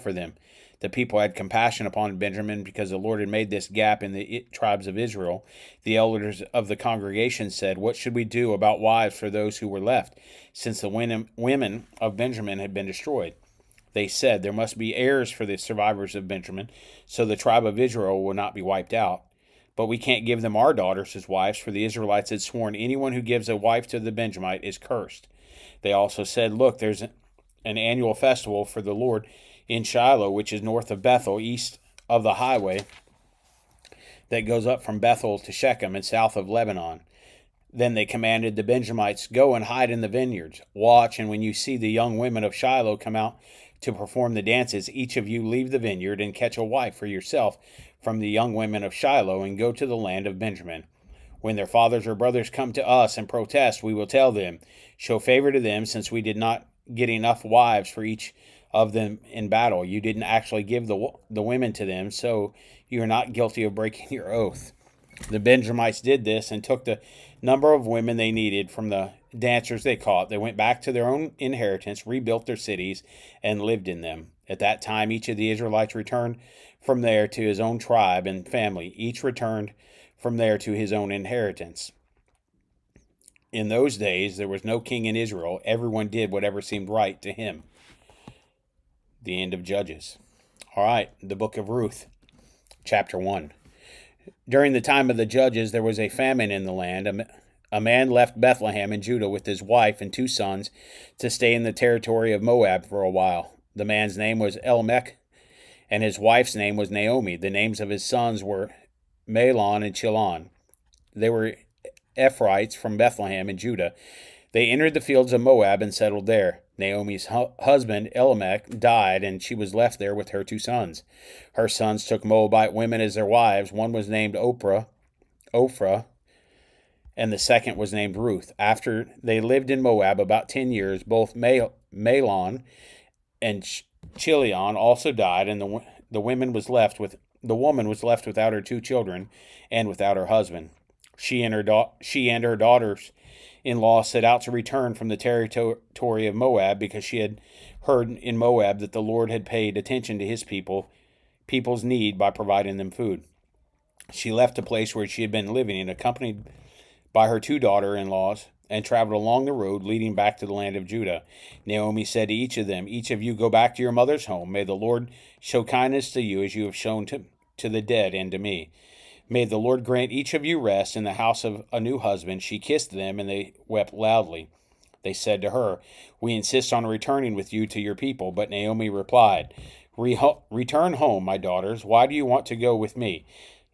for them. The people had compassion upon Benjamin because the Lord had made this gap in the tribes of Israel. The elders of the congregation said, "What should we do about wives for those who were left, since the women of Benjamin had been destroyed?" They said, "There must be heirs for the survivors of Benjamin, so the tribe of Israel will not be wiped out. But we can't give them our daughters as wives, for the Israelites had sworn anyone who gives a wife to the Benjamite is cursed." They also said, "Look, there's an annual festival for the Lord in Shiloh, which is north of Bethel, east of the highway that goes up from Bethel to Shechem and south of Lebanon." Then they commanded the Benjamites, "Go and hide in the vineyards. Watch, and when you see the young women of Shiloh come out to perform the dances, each of you leave the vineyard and catch a wife for yourself from the young women of Shiloh and go to the land of Benjamin. When their fathers or brothers come to us and protest, we will tell them, 'Show favor to them, since we did not get enough wives for each of them in battle. You didn't actually give the women to them, so you are not guilty of breaking your oath.'" The Benjamites did this and took the number of women they needed from the dancers they caught. They went back to their own inheritance, rebuilt their cities, and lived in them. At that time, each of the Israelites returned from there to his own tribe and family. Each returned from there to his own inheritance. In those days, there was no king in Israel. Everyone did whatever seemed right to him. The end of Judges. All right, the book of Ruth, chapter 1. During the time of the Judges, there was a famine in the land. A man left Bethlehem in Judah with his wife and 2 sons to stay in the territory of Moab for a while. The man's name was Elimelech, and his wife's name was Naomi. The names of his sons were Mahlon and Chilion. They were Ephraimites from Bethlehem in Judah. They entered the fields of Moab and settled there. Naomi's husband, Elimelech, died, and she was left there with her 2 sons. Her sons took Moabite women as their wives. One was named Ophrah, and the second was named Ruth. After they lived in Moab about 10 years, both Mahlon and Chilion also died, and the woman was left without her 2 children and without her husband. She and her daughters-in-law set out to return from the territory of Moab because she had heard in Moab that the Lord had paid attention to his people's need by providing them food. She left the place where she had been living and accompanied by her 2 daughter-in-laws and traveled along the road leading back to the land of Judah. Naomi said to each of them, "Each of you go back to your mother's home. May the Lord show kindness to you as you have shown to the dead and to me. May the Lord grant each of you rest in the house of a new husband." She kissed them, and they wept loudly. They said to her, "We insist on returning with you to your people." But Naomi replied, "Return home, my daughters. Why do you want to go with me?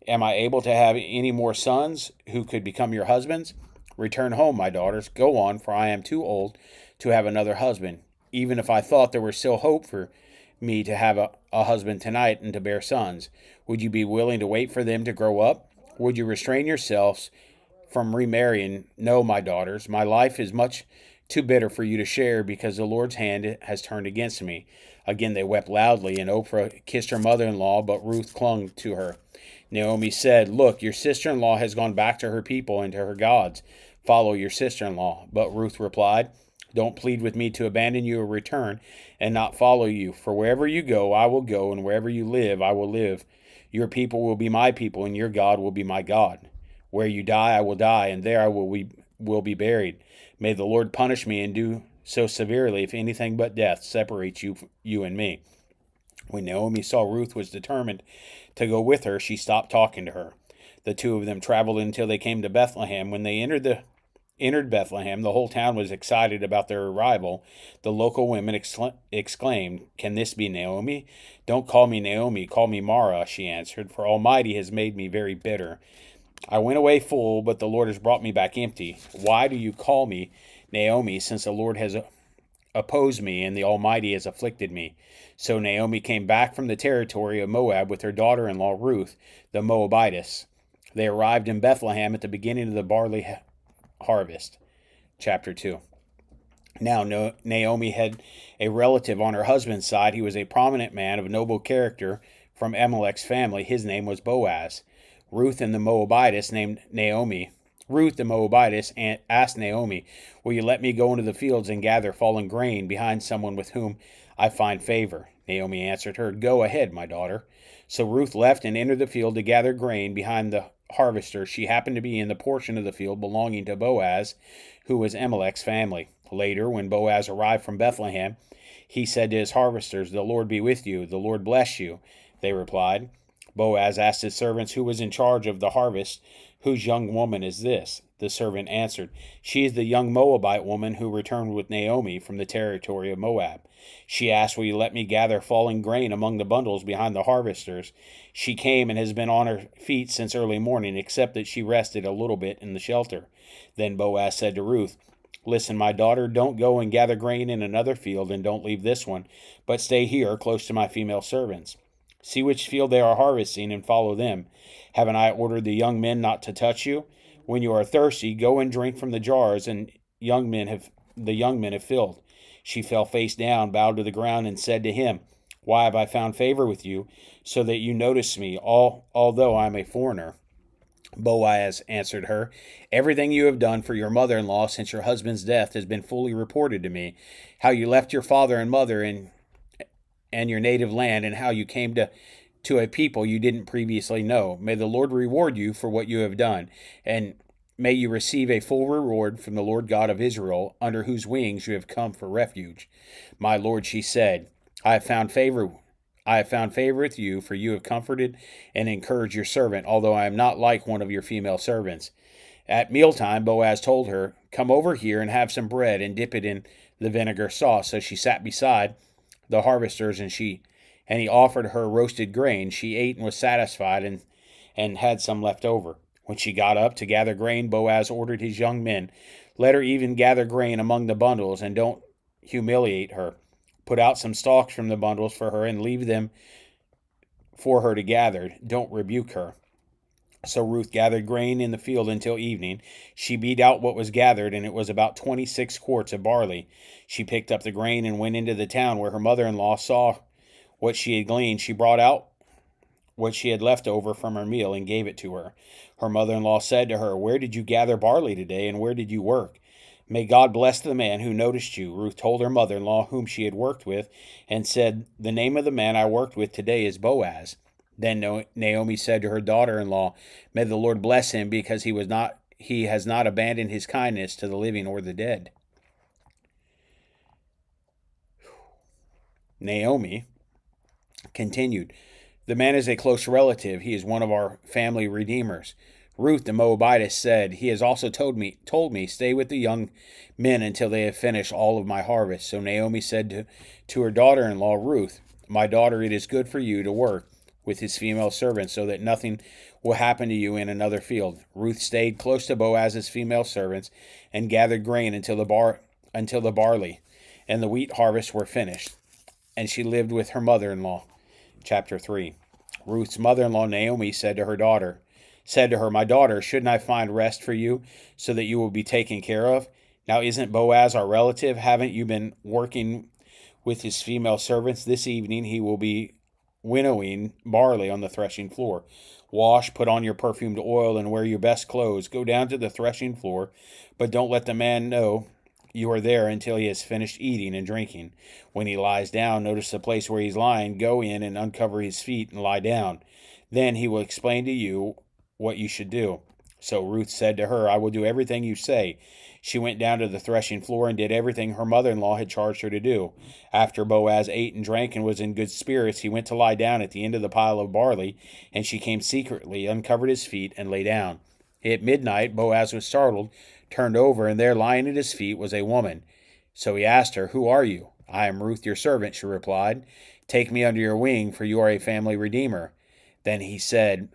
Am I able to have any more sons who could become your husbands? Return home, my daughters. Go on, for I am too old to have another husband. Even if I thought there was still hope for me to have a husband tonight and to bear sons, would you be willing to wait for them to grow up? Would you restrain yourselves from remarrying? No, my daughters. My life is much too bitter for you to share because the Lord's hand has turned against me." Again they wept loudly, and Ophrah kissed her mother-in-law, but Ruth clung to her. Naomi said, "Look, your sister-in-law has gone back to her people and to her gods. Follow your sister-in-law." But Ruth replied, "Don't plead with me to abandon you or return and not follow you. For wherever you go, I will go, and wherever you live, I will live. Your people will be my people, and your God will be my God. Where you die, I will die, and there I will be buried. May the Lord punish me and do so severely if anything but death separates you and me." When Naomi saw Ruth was determined to go with her, she stopped talking to her. The 2 of them traveled until they came to Bethlehem. When they entered Bethlehem, the whole town was excited about their arrival. The local women exclaimed, "Can this be Naomi?" "Don't call me Naomi, call me Mara," she answered, "for Almighty has made me very bitter. I went away full, but the Lord has brought me back empty. Why do you call me Naomi, since the Lord has opposed me and the Almighty has afflicted me?" So Naomi came back from the territory of Moab with her daughter-in-law Ruth, the Moabitess. They arrived in Bethlehem at the beginning of the barley harvest. Chapter 2. Now Naomi had a relative on her husband's side. He was a prominent man of noble character from Elimelech's family. His name was Boaz. Ruth, the Moabitess, asked Naomi, "Will you let me go into the fields and gather fallen grain behind someone with whom I find favor?" Naomi answered her, "Go ahead, my daughter." So Ruth left and entered the field to gather grain behind the harvester. She happened to be in the portion of the field belonging to Boaz, who was Elimelech's family. Later, when Boaz arrived from Bethlehem, he said to his harvesters, "The Lord be with you. The Lord bless you." They replied. Boaz asked his servants who was in charge of the harvest, "Whose young woman is this?" The servant answered, "She is the young Moabite woman who returned with Naomi from the territory of Moab. She asked, 'Will you let me gather falling grain among the bundles behind the harvesters?' She came and has been on her feet since early morning, except that she rested a little bit in the shelter." Then Boaz said to Ruth, "Listen, my daughter, don't go and gather grain in another field, and don't leave this one, but stay here close to my female servants. See which field they are harvesting and follow them. Haven't I ordered the young men not to touch you? When you are thirsty, go and drink from the jars the young men have filled." She fell face down, bowed to the ground, and said to him, "Why have I found favor with you, so that you notice me, although I am a foreigner?" Boaz answered her, "Everything you have done for your mother-in-law since your husband's death has been fully reported to me. How you left your father and mother and your native land, and how you came to a people you didn't previously know. May the Lord reward you for what you have done, and may you receive a full reward from the Lord God of Israel, under whose wings you have come for refuge." "My lord," she said, I have found favor with you, for you have comforted and encouraged your servant, although I am not like one of your female servants." At mealtime, Boaz told her, "Come over here and have some bread and dip it in the vinegar sauce." So she sat beside the harvesters, and he offered her roasted grain. She ate and was satisfied, and had some left over. When she got up to gather grain, Boaz ordered his young men, "Let her even gather grain among the bundles, and don't humiliate her. Put out some stalks from the bundles for her and leave them for her to gather. Don't rebuke her." So Ruth gathered grain in the field until evening. She beat out what was gathered, and it was about 26 quarts of barley. She picked up the grain and went into the town where her mother-in-law saw what she had gleaned. She brought out what she had left over from her meal and gave it to her. Her mother-in-law said to her, "Where did you gather barley today, and where did you work?" "May God bless the man who noticed you," Ruth told her mother-in-law, whom she had worked with, and said, "The name of the man I worked with today is Boaz." Then Naomi said to her daughter-in-law, "May the Lord bless him, because he has not abandoned his kindness to the living or the dead." Naomi continued, "The man is a close relative. He is one of our family redeemers." Ruth the Moabitess said, "He has also told me, stay with the young men until they have finished all of my harvest." So Naomi said to her daughter-in-law, "Ruth, my daughter, it is good for you to work with his female servants, so that nothing will happen to you in another field." Ruth stayed close to Boaz's female servants and gathered grain until the barley and the wheat harvests were finished, and she lived with her mother-in-law. Chapter 3. Ruth's mother-in-law Naomi said to her, "My daughter, shouldn't I find rest for you so that you will be taken care of? Now isn't Boaz our relative? Haven't you been working with his female servants? This evening he will be winnowing barley on the threshing floor. Wash, put on your perfumed oil, and wear your best clothes. Go down to the threshing floor, but don't let the man know you are there until he has finished eating and drinking. When he lies down, notice the place where he's lying. Go in and uncover his feet and lie down. Then he will explain to you what you should do." So Ruth said to her, "I will do everything you say." She went down to the threshing floor and did everything her mother-in-law had charged her to do. After Boaz ate and drank and was in good spirits, he went to lie down at the end of the pile of barley, and she came secretly, uncovered his feet, and lay down. At midnight, Boaz was startled, turned over, and there lying at his feet was a woman. So he asked her, "Who are you?" "I am Ruth your servant," she replied. "Take me under your wing, for you are a family redeemer." Then he said,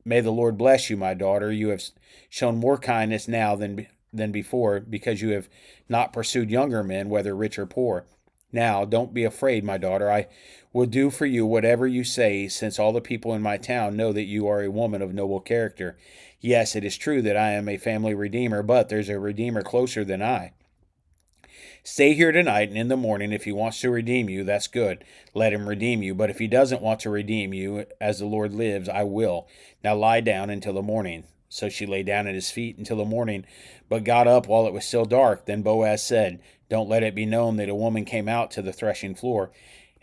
"May the Lord bless you, my daughter. You have shown more kindness now than before, because you have not pursued younger men, whether rich or poor. Now, don't be afraid, my daughter. I will do for you whatever you say, since all the people in my town know that you are a woman of noble character. Yes, it is true that I am a family redeemer, but there's a redeemer closer than I. Stay here tonight, and in the morning, if he wants to redeem you, that's good. Let him redeem you. But if he doesn't want to redeem you, as the Lord lives, I will. Now lie down until the morning." So she lay down at his feet until the morning, but got up while it was still dark. Then Boaz said, "Don't let it be known that a woman came out to the threshing floor."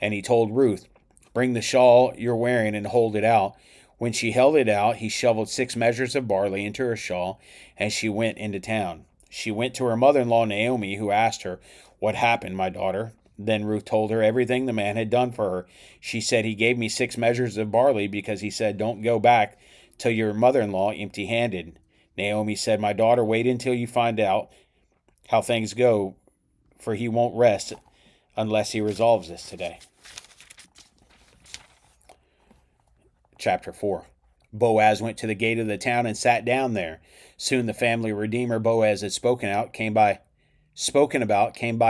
And he told Ruth, "Bring the shawl you're wearing and hold it out." When she held it out, he shoveled 6 measures of barley into her shawl, and she went into town. She went to her mother-in-law Naomi, who asked her, "What happened, my daughter?" Then Ruth told her everything the man had done for her. She said, "He gave me 6 measures of barley because he said, 'Don't go back to your mother-in-law empty-handed.'" Naomi said, "My daughter, wait until you find out how things go, for he won't rest unless he resolves this today." Chapter 4. Boaz went to the gate of the town and sat down there. Soon the family redeemer Boaz had spoken about came by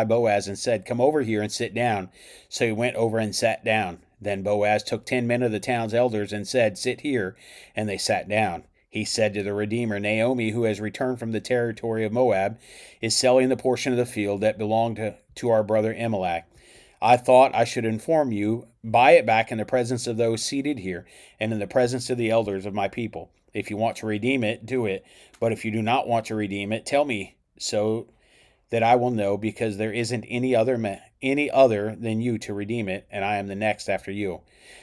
Boaz and said, "Come over here and sit down." So he went over and sat down. Then Boaz took 10 men of the town's elders and said, "Sit here," and they sat down. He said to the redeemer, "Naomi, who has returned from the territory of Moab, is selling the portion of the field that belonged to our brother Elimelech. I thought I should inform you. Buy it back in the presence of those seated here and in the presence of the elders of my people. If you want to redeem it, do it. But if you do not want to redeem it, tell me so that I will know, because there isn't any other than you to redeem it, and I am the next after you."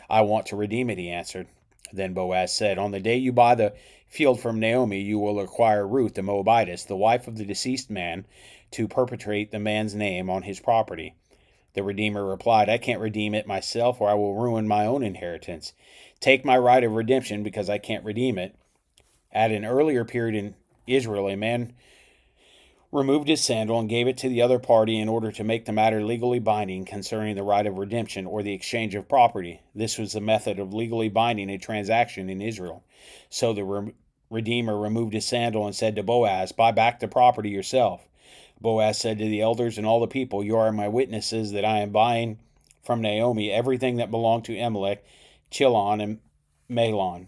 "I want to redeem it," he answered. Then Boaz said, "On the day you buy the field from Naomi, you will acquire Ruth the Moabitess, the wife of the deceased man, to perpetuate the man's name on his property." The redeemer replied, "I can't redeem it myself, or I will ruin my own inheritance. Take my right of redemption, because I can't redeem it." At an earlier period in Israel, a man removed his sandal and gave it to the other party in order to make the matter legally binding concerning the right of redemption or the exchange of property. This was the method of legally binding a transaction in Israel. So the Redeemer removed his sandal and said to Boaz, "Buy back the property yourself." Boaz said to the elders and all the people, "You are my witnesses that I am buying from Naomi everything that belonged to Elimelech, Chilon, and Mahlon.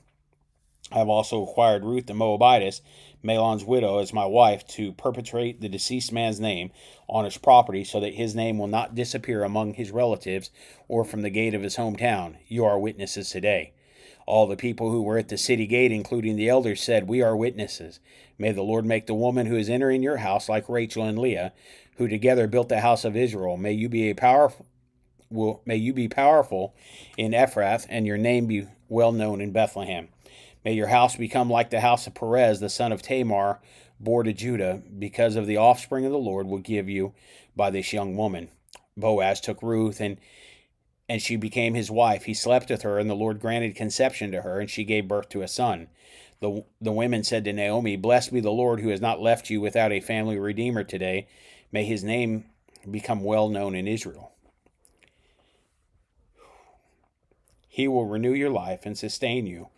I have also acquired Ruth the Moabitess, Mahlon's widow, as my wife, to perpetuate the deceased man's name on his property, so that his name will not disappear among his relatives or from the gate of his hometown. You are witnesses today." All the people who were at the city gate, including the elders, said, "We are witnesses. May the Lord make the woman who is entering your house like Rachel and Leah, who together built the house of Israel. May you be powerful in Ephrath, and your name be well known in Bethlehem. May your house become like the house of Perez, the son of Tamar, bore to Judah, because of the offspring of the Lord will give you by this young woman." Boaz took Ruth, and she became his wife. He slept with her, and the Lord granted conception to her, and she gave birth to a son. The women said to Naomi, "Blessed be the Lord, who has not left you without a family redeemer today. May his name become well known in Israel. He will renew your life and sustain you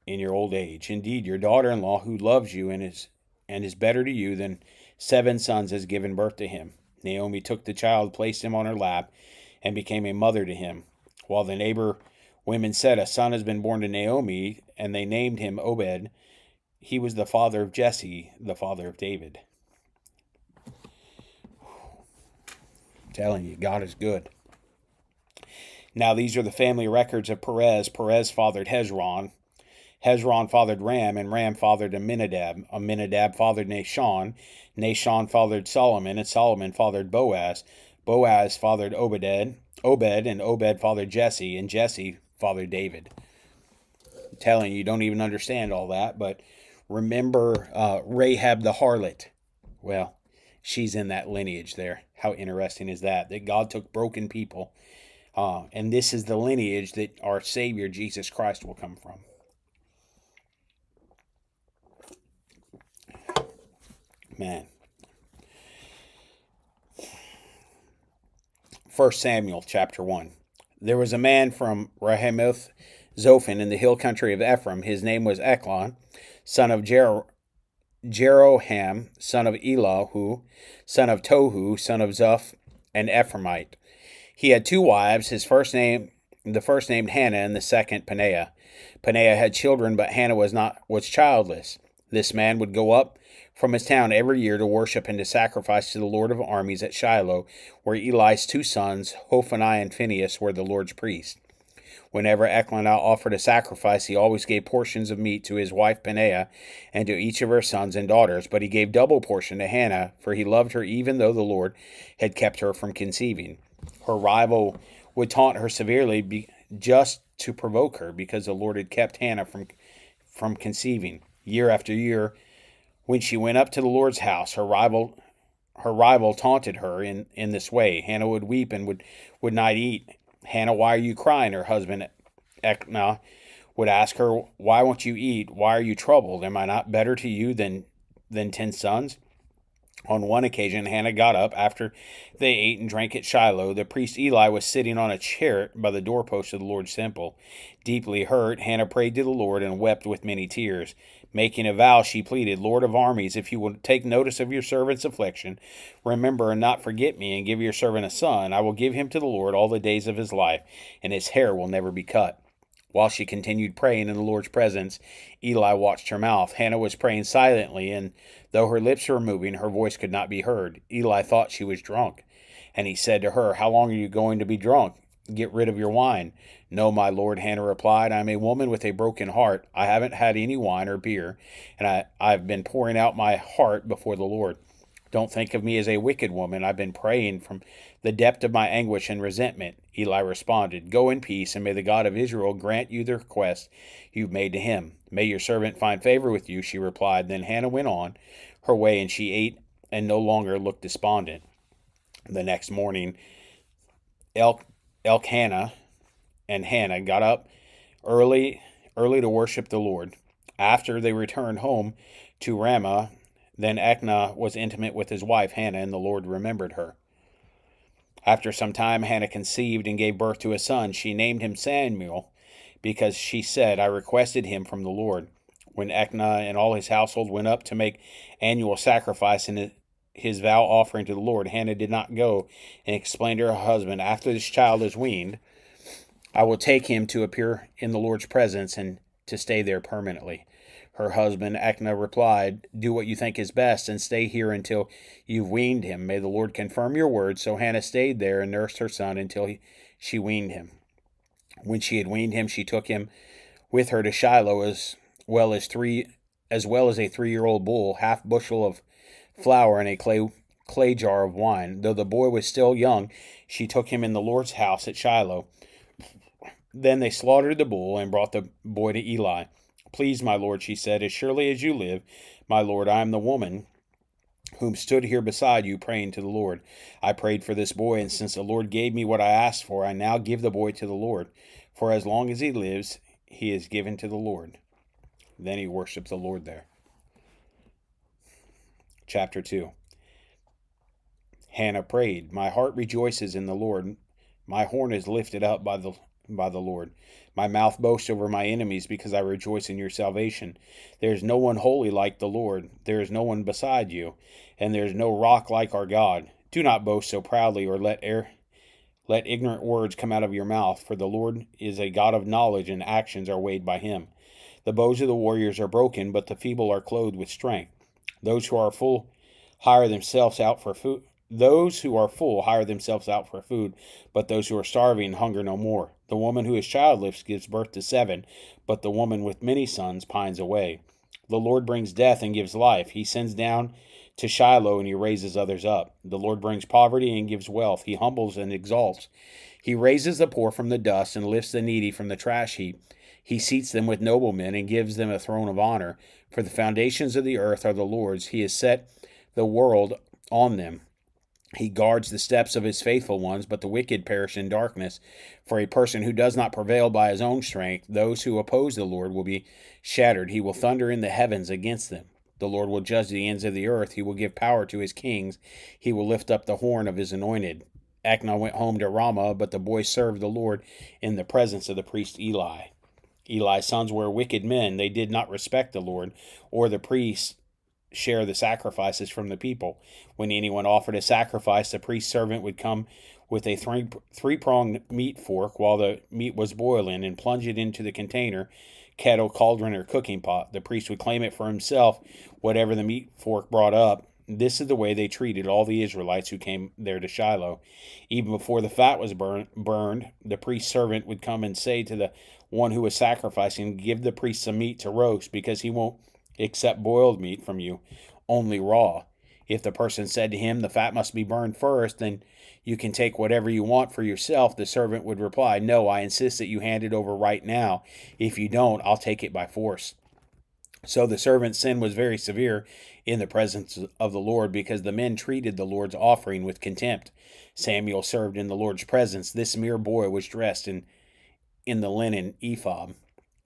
in your old age. Indeed, your daughter-in-law, who loves you and is better to you than 7 sons, has given birth to him." Naomi took the child, placed him on her lap, and became a mother to him. While the neighbor women said, "A son has been born to Naomi," and they named him Obed. He was the father of Jesse, the father of David. I'm telling you, God is good. Now these are the family records of Perez. Perez fathered Hezron. Hezron fathered Ram, and Ram fathered Amminadab. Amminadab fathered Nahshon. Nahshon fathered Solomon, and Solomon fathered Boaz. Boaz fathered Obed, and Obed fathered Jesse, and Jesse fathered David. I'm telling you, you don't even understand all that, but remember Rahab the harlot. Well, she's in that lineage there. How interesting is that? That God took broken people, and this is the lineage that our Savior Jesus Christ will come from. Man. 1 Samuel chapter 1. There was a man from Rahamoth Zophim in the hill country of Ephraim. His name was Eklon, son of Jeroham, son of Elihu, son of Tohu, son of Zuph, an Ephraimite. He had 2 wives, the first named Hannah, and the second Peninnah. Peninnah had children, but Hannah was childless. This man would go up from his town every year to worship and to sacrifice to the Lord of armies at Shiloh, where Eli's 2 sons, Hophni and Phinehas, were the Lord's priests. Whenever Elkanah offered a sacrifice, he always gave portions of meat to his wife Peninnah and to each of her sons and daughters, but he gave double portion to Hannah, for he loved her even though the Lord had kept her from conceiving. Her rival would taunt her severely just to provoke her, because the Lord had kept Hannah from conceiving. Year after year, when she went up to the Lord's house, her rival taunted her in this way. Hannah would weep and would not eat. "Hannah, why are you crying?" Her husband Elkanah would ask her, "Why won't you eat? Why are you troubled? Am I not better to you than 10 sons?" On one occasion, Hannah got up after they ate and drank at Shiloh. The priest Eli was sitting on a chariot by the doorpost of the Lord's temple. Deeply hurt, Hannah prayed to the Lord and wept with many tears. Making a vow, she pleaded, "Lord of armies, if you will take notice of your servant's affliction, remember and not forget me, and give your servant a son, I will give him to the Lord all the days of his life, and his hair will never be cut." While she continued praying in the Lord's presence, Eli watched her mouth. Hannah was praying silently, and though her lips were moving, her voice could not be heard. Eli thought she was drunk, and he said to her, "How long are you going to be drunk? Get rid of your wine." "No, my lord," Hannah replied. "I am a woman with a broken heart. I haven't had any wine or beer, and I've been pouring out my heart before the Lord. Don't think of me as a wicked woman. I've been praying from the depth of my anguish and resentment." Eli responded, "Go in peace, and may the God of Israel grant you the request you've made to him." "May your servant find favor with you," she replied. Then Hannah went on her way, and she ate and no longer looked despondent. The next morning, Elkanah and Hannah got up early to worship the Lord. After they returned home to Ramah, then Elkanah was intimate with his wife Hannah, and the Lord remembered her. After some time, Hannah conceived and gave birth to a son. She named him Samuel, because she said, "I requested him from the Lord." When Elkanah and all his household went up to make annual sacrifice his vow offering to the Lord, Hannah did not go and explain to her husband, "After this child is weaned, I will take him to appear in the Lord's presence and to stay there permanently." Her husband, Elkanah, replied, "Do what you think is best and stay here until you've weaned him. May the Lord confirm your word." So Hannah stayed there and nursed her son until she weaned him. When she had weaned him, she took him with her to Shiloh, well as a 3-year-old bull, half bushel of flour, and a clay jar of wine. Though the boy was still young, she took him in the Lord's house at Shiloh. Then they slaughtered the bull and brought the boy to Eli. "Please, my lord," she said, "as surely as you live, my lord, I am the woman whom stood here beside you praying to the Lord. I prayed for this boy, and since the Lord gave me what I asked for, I now give the boy to the Lord. For as long as he lives, he is given to the Lord." Then he worshiped the Lord there. Chapter 2. Hannah prayed, "My heart rejoices in the Lord. My horn is lifted up by the Lord. My mouth boasts over my enemies because I rejoice in your salvation. There is no one holy like the Lord. There is no one beside you, and there is no rock like our God. Do not boast so proudly, or let ignorant words come out of your mouth, for the Lord is a God of knowledge, and actions are weighed by him. The bows of the warriors are broken, but the feeble are clothed with strength. Those who are full hire themselves out for food. Those who are full hire themselves out for food, but those who are starving hunger no more. The woman who is childless gives birth to 7, but the woman with many sons pines away. The Lord brings death and gives life. He sends down to Shiloh, and he raises others up. The Lord brings poverty and gives wealth. He humbles and exalts. He raises the poor from the dust and lifts the needy from the trash heap. He seats them with noblemen and gives them a throne of honor. For the foundations of the earth are the Lord's. He has set the world on them. He guards the steps of his faithful ones, but the wicked perish in darkness. For a person who does not prevail by his own strength, those who oppose the Lord will be shattered. He will thunder in the heavens against them. The Lord will judge the ends of the earth. He will give power to his kings. He will lift up the horn of his anointed. Elkanah went home to Ramah, but the boy served the Lord in the presence of the priest Eli. Eli's sons were wicked men. They did not respect the Lord or the priests share the sacrifices from the people. When anyone offered a sacrifice, the priest's servant would come with a three-pronged meat fork while the meat was boiling and plunge it into the container, kettle, cauldron, or cooking pot. The priest would claim it for himself, whatever the meat fork brought up. This is the way they treated all the Israelites who came there to Shiloh. Even before the fat was burned, the priest's servant would come and say to the one who was sacrificing, "Give the priest some meat to roast, because he won't accept boiled meat from you, only raw." If the person said to him, "The fat must be burned first, then you can take whatever you want for yourself," the servant would reply, "No, I insist that you hand it over right now. If you don't, I'll take it by force." So the servant's sin was very severe in the presence of the Lord, because the men treated the Lord's offering with contempt. Samuel served in the Lord's presence. This mere boy was dressed in the linen ephod.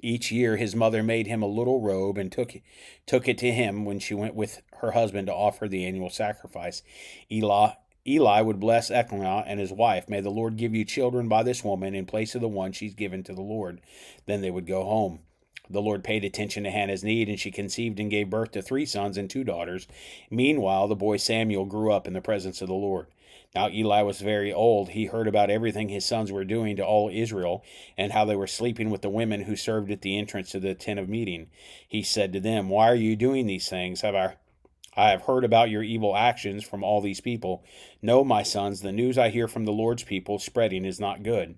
Each year his mother made him a little robe and took it to him when she went with her husband to offer the annual sacrifice. Eli would bless Elkanah and his wife. "May the Lord give you children by this woman in place of the one she's given to the Lord." Then they would go home. The Lord paid attention to Hannah's need, and she conceived and gave birth to 3 sons and 2 daughters. Meanwhile, the boy Samuel grew up in the presence of the Lord. Now Eli was very old. He heard about everything his sons were doing to all Israel, and how they were sleeping with the women who served at the entrance to the tent of meeting. He said to them, "Why are you doing these things? I have heard about your evil actions from all these people. No, my sons, the news I hear from the Lord's people spreading is not good.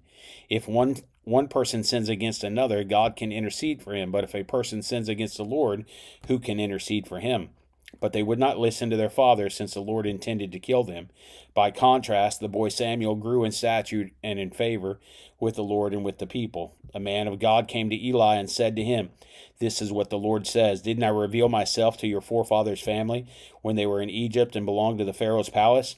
If one person sins against another, God can intercede for him. But if a person sins against the Lord, who can intercede for him?" But they would not listen to their father, since the Lord intended to kill them. By contrast, the boy Samuel grew in stature and in favor with the Lord and with the people. A man of God came to Eli and said to him, "This is what the Lord says. Didn't I reveal myself to your forefathers' family when they were in Egypt and belonged to the Pharaoh's palace?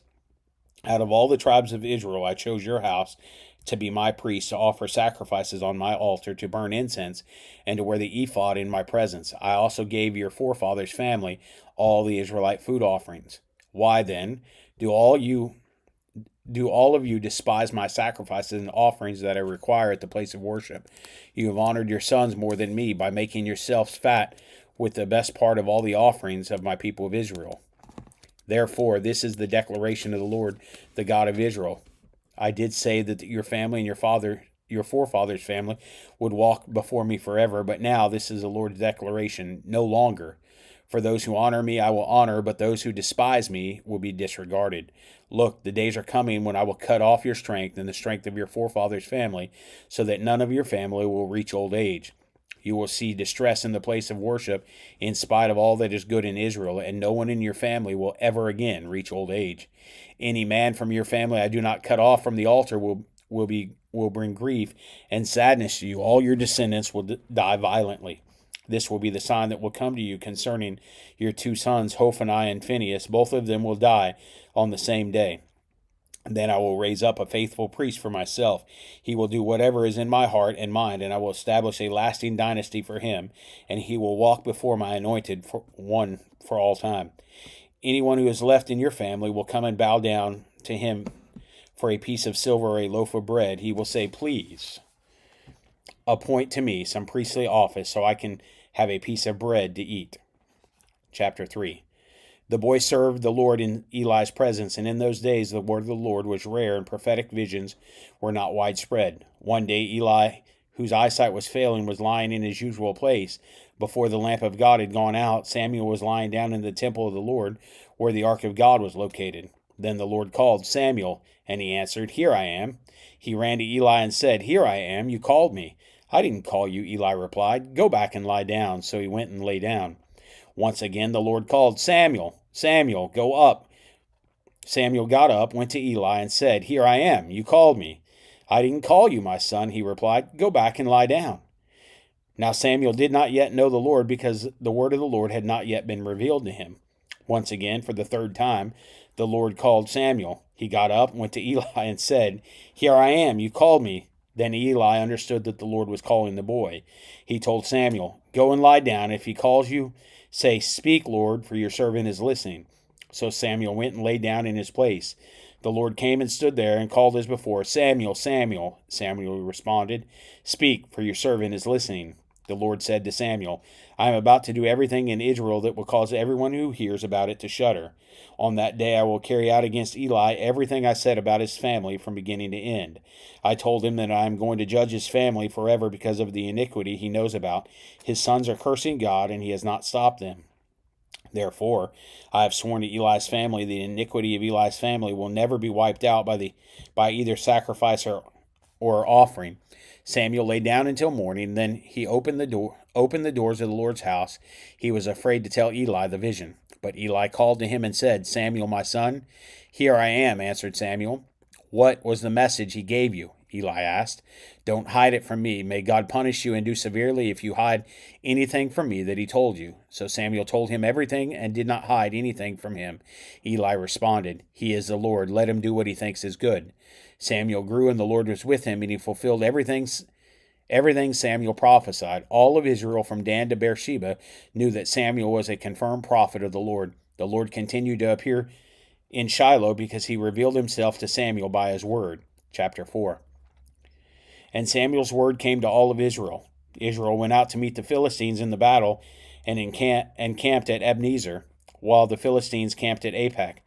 Out of all the tribes of Israel, I chose your house to be my priest, to offer sacrifices on my altar, to burn incense, and to wear the ephod in my presence. I also gave your forefathers' family all the Israelite food offerings. Why then do all of you despise my sacrifices and offerings that I require at the place of worship? You have honored your sons more than me by making yourselves fat with the best part of all the offerings of my people of Israel." Therefore, this is the declaration of the Lord, the God of Israel. I did say that your family and your forefathers' family would walk before me forever, but now this is the Lord's declaration, no longer. For those who honor me, I will honor, but those who despise me will be disregarded. Look, the days are coming when I will cut off your strength and the strength of your forefathers' family, so that none of your family will reach old age. You will see distress in the place of worship in spite of all that is good in Israel, and no one in your family will ever again reach old age. Any man from your family I do not cut off from the altar will bring grief and sadness to you. All your descendants will die violently. This will be the sign that will come to you concerning your two sons, Hophni and Phinehas. Both of them will die on the same day. Then I will raise up a faithful priest for myself. He will do whatever is in my heart and mind, and I will establish a lasting dynasty for him, and he will walk before my anointed one for all time. Anyone who is left in your family will come and bow down to him for a piece of silver or a loaf of bread. He will say, please appoint to me some priestly office so I can have a piece of bread to eat. Chapter 3. The boy served the Lord in Eli's presence, and in those days the word of the Lord was rare, and prophetic visions were not widespread. One day Eli, whose eyesight was failing, was lying in his usual place. Before the lamp of God had gone out, Samuel was lying down in the temple of the Lord, where the ark of God was located. Then the Lord called, Samuel, and he answered, Here I am. He ran to Eli and said, Here I am, you called me. I didn't call you, Eli replied. Go back and lie down. So he went and lay down. Once again the Lord called, Samuel, Samuel, go up. Samuel got up, went to Eli, and said, Here I am, you called me. I didn't call you, my son, he replied. Go back and lie down. Now Samuel did not yet know the Lord, because the word of the Lord had not yet been revealed to him. Once again, for the third time, the Lord called Samuel. He got up, went to Eli, and said, Here I am, you called me. Then Eli understood that the Lord was calling the boy. He told Samuel, Go and lie down. If he calls you, say, Speak, Lord, for your servant is listening. So Samuel went and lay down in his place. The Lord came and stood there and called as before, Samuel, Samuel. Samuel responded, Speak, for your servant is listening. The Lord said to Samuel, I am about to do everything in Israel that will cause everyone who hears about it to shudder. On that day I will carry out against Eli everything I said about his family from beginning to end. I told him that I am going to judge his family forever because of the iniquity he knows about. His sons are cursing God, and he has not stopped them. Therefore, I have sworn to Eli's family, the iniquity of Eli's family will never be wiped out by either sacrifice or offering. Samuel lay down until morning. Then he opened the doors of the Lord's house. He was afraid to tell Eli the vision. But Eli called to him and said, Samuel, my son. Here I am, answered Samuel. What was the message he gave you? Eli asked. Don't hide it from me. May God punish you and do severely if you hide anything from me that he told you. So Samuel told him everything and did not hide anything from him. Eli responded, He is the Lord. Let him do what he thinks is good. Samuel grew, and the Lord was with him, and he fulfilled everything Samuel prophesied. All of Israel from Dan to Beersheba knew that Samuel was a confirmed prophet of the Lord. The Lord continued to appear in Shiloh because he revealed himself to Samuel by his word. Chapter 4. And Samuel's word came to all of Israel. Israel went out to meet the Philistines in the battle and encamped at Ebenezer, while the Philistines camped at Aphek.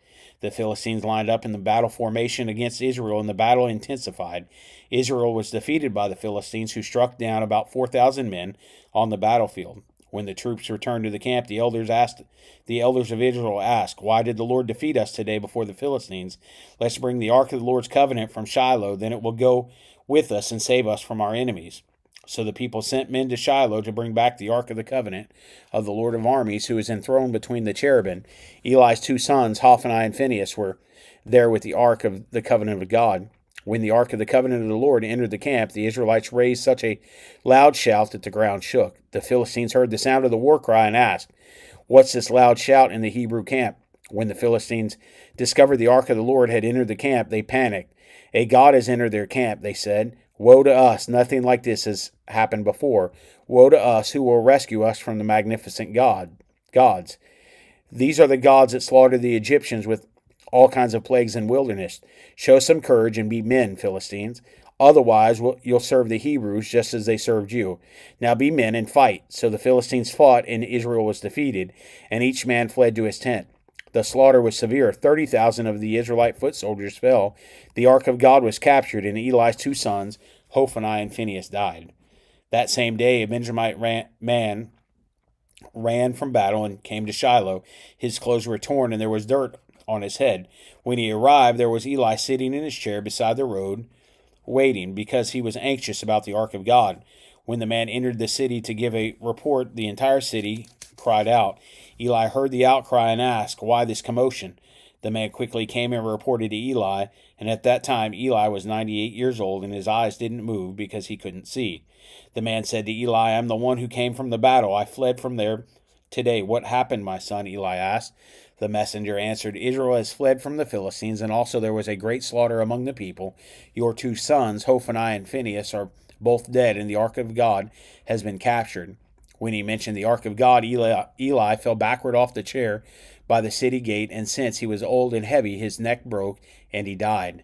The Philistines lined up in the battle formation against Israel, and the battle intensified. Israel was defeated by the Philistines, who struck down about 4,000 men on the battlefield. When the troops returned to the camp, the elders of Israel asked, Why did the Lord defeat us today before the Philistines? Let's bring the ark of the Lord's covenant from Shiloh, then it will go with us and save us from our enemies. So the people sent men to Shiloh to bring back the ark of the covenant of the Lord of armies, who is enthroned between the cherubim. Eli's two sons, Hophni and Phinehas, were there with the ark of the covenant of God. When the ark of the covenant of the Lord entered the camp, the Israelites raised such a loud shout that the ground shook. The Philistines heard the sound of the war cry and asked, What's this loud shout in the Hebrew camp? When the Philistines discovered the ark of the Lord had entered the camp, they panicked. A god has entered their camp, they said. Woe to us, nothing like this has happened before. Woe to us, who will rescue us from the magnificent gods? These are the gods that slaughtered the Egyptians with all kinds of plagues in wilderness. Show some courage and be men, Philistines. Otherwise, you'll serve the Hebrews just as they served you. Now be men and fight. So the Philistines fought, and Israel was defeated, and each man fled to his tent. The slaughter was severe. 30,000 of the Israelite foot soldiers fell. The ark of God was captured, and Eli's 2 sons, Hophni and Phinehas, died. That same day, a Benjamite man ran from battle and came to Shiloh. His clothes were torn, and there was dirt on his head. When he arrived, there was Eli sitting in his chair beside the road, waiting, because he was anxious about the ark of God. When the man entered the city to give a report, the entire city cried out. Eli heard the outcry and asked, "Why this commotion?" The man quickly came and reported to Eli, and at that time Eli was 98 years old, and his eyes didn't move because he couldn't see. The man said to Eli, "I'm the one who came from the battle. I fled from there today. What happened, my son?" Eli asked. The messenger answered, "Israel has fled from the Philistines, and also there was a great slaughter among the people. Your 2 sons, Hophni and Phinehas, are both dead, and the ark of God has been captured." When he mentioned the ark of God, Eli fell backward off the chair by the city gate, and since he was old and heavy, his neck broke, and he died.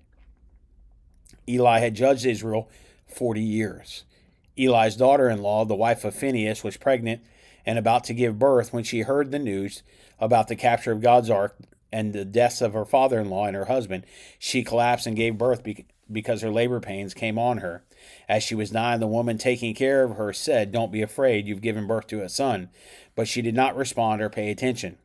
Eli had judged Israel 40 years. Eli's daughter-in-law, the wife of Phinehas, was pregnant and about to give birth when she heard the news about the capture of God's ark and the deaths of her father-in-law and her husband. She collapsed and gave birth because her labor pains came on her. As she was dying, the woman taking care of her said, "Don't be afraid, you've given birth to a son." But she did not respond or pay attention.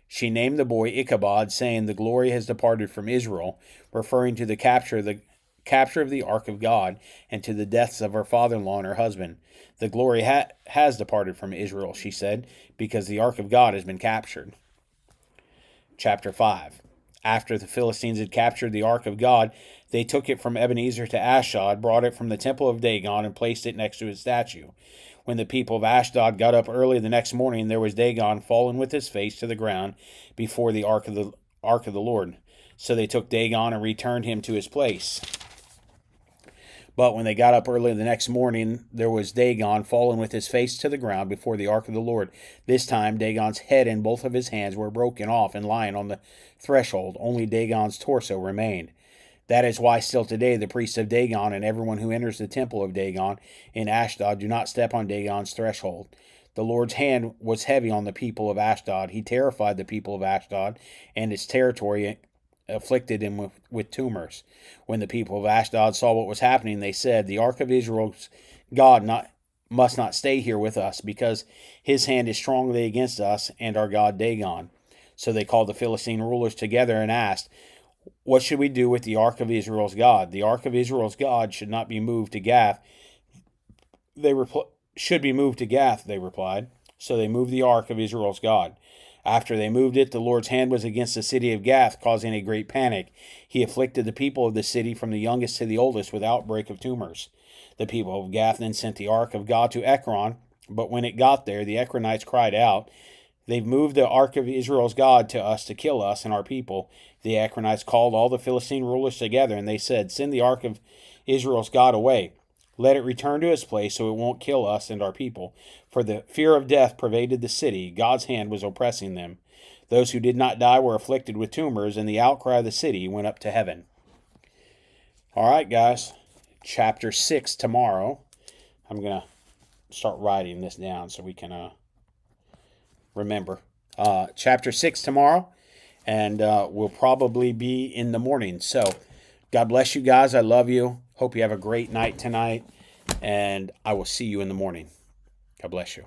She named the boy Ichabod, saying, "The glory has departed from Israel," referring to the capture of the ark of God and to the deaths of her father-in-law and her husband. "The glory has departed from Israel," she said, "because the ark of God has been captured." Chapter 5. After the Philistines had captured the ark of God, they took it from Ebenezer to Ashdod, brought it from the temple of Dagon, and placed it next to his statue. When the people of Ashdod got up early the next morning, there was Dagon fallen with his face to the ground before the ark of the Lord. So they took Dagon and returned him to his place. But when they got up early the next morning, there was Dagon fallen with his face to the ground before the ark of the Lord. This time Dagon's head and both of his hands were broken off and lying on the threshold. Only Dagon's torso remained. That is why still today the priests of Dagon and everyone who enters the temple of Dagon in Ashdod do not step on Dagon's threshold. The Lord's hand was heavy on the people of Ashdod. He terrified the people of Ashdod and its territory, afflicted him with tumors. When the people of Ashdod saw what was happening, they said, "The ark of Israel's God must not stay here with us, because his hand is strongly against us and our god Dagon." So they called the Philistine rulers together and asked, "What should we do with the ark of Israel's God?" "The ark of Israel's God should not be moved to Gath." Should be moved to Gath, they replied. So they moved the ark of Israel's God. After they moved it, the Lord's hand was against the city of Gath, causing a great panic. He afflicted the people of the city from the youngest to the oldest with outbreak of tumors. The people of Gath then sent the ark of God to Ekron, but when it got there, the Ekronites cried out, "They've moved the ark of Israel's God to us to kill us and our people." The Ekronites called all the Philistine rulers together, and they said, "Send the ark of Israel's God away. Let it return to its place so it won't kill us and our people." For the fear of death pervaded the city. God's hand was oppressing them. Those who did not die were afflicted with tumors, and the outcry of the city went up to heaven. All right, guys. Chapter 6 tomorrow. I'm going to start writing this down so we can remember. Chapter 6 tomorrow, and we'll probably be in the morning. So God bless you guys. I love you. Hope you have a great night tonight, and I will see you in the morning. God bless you.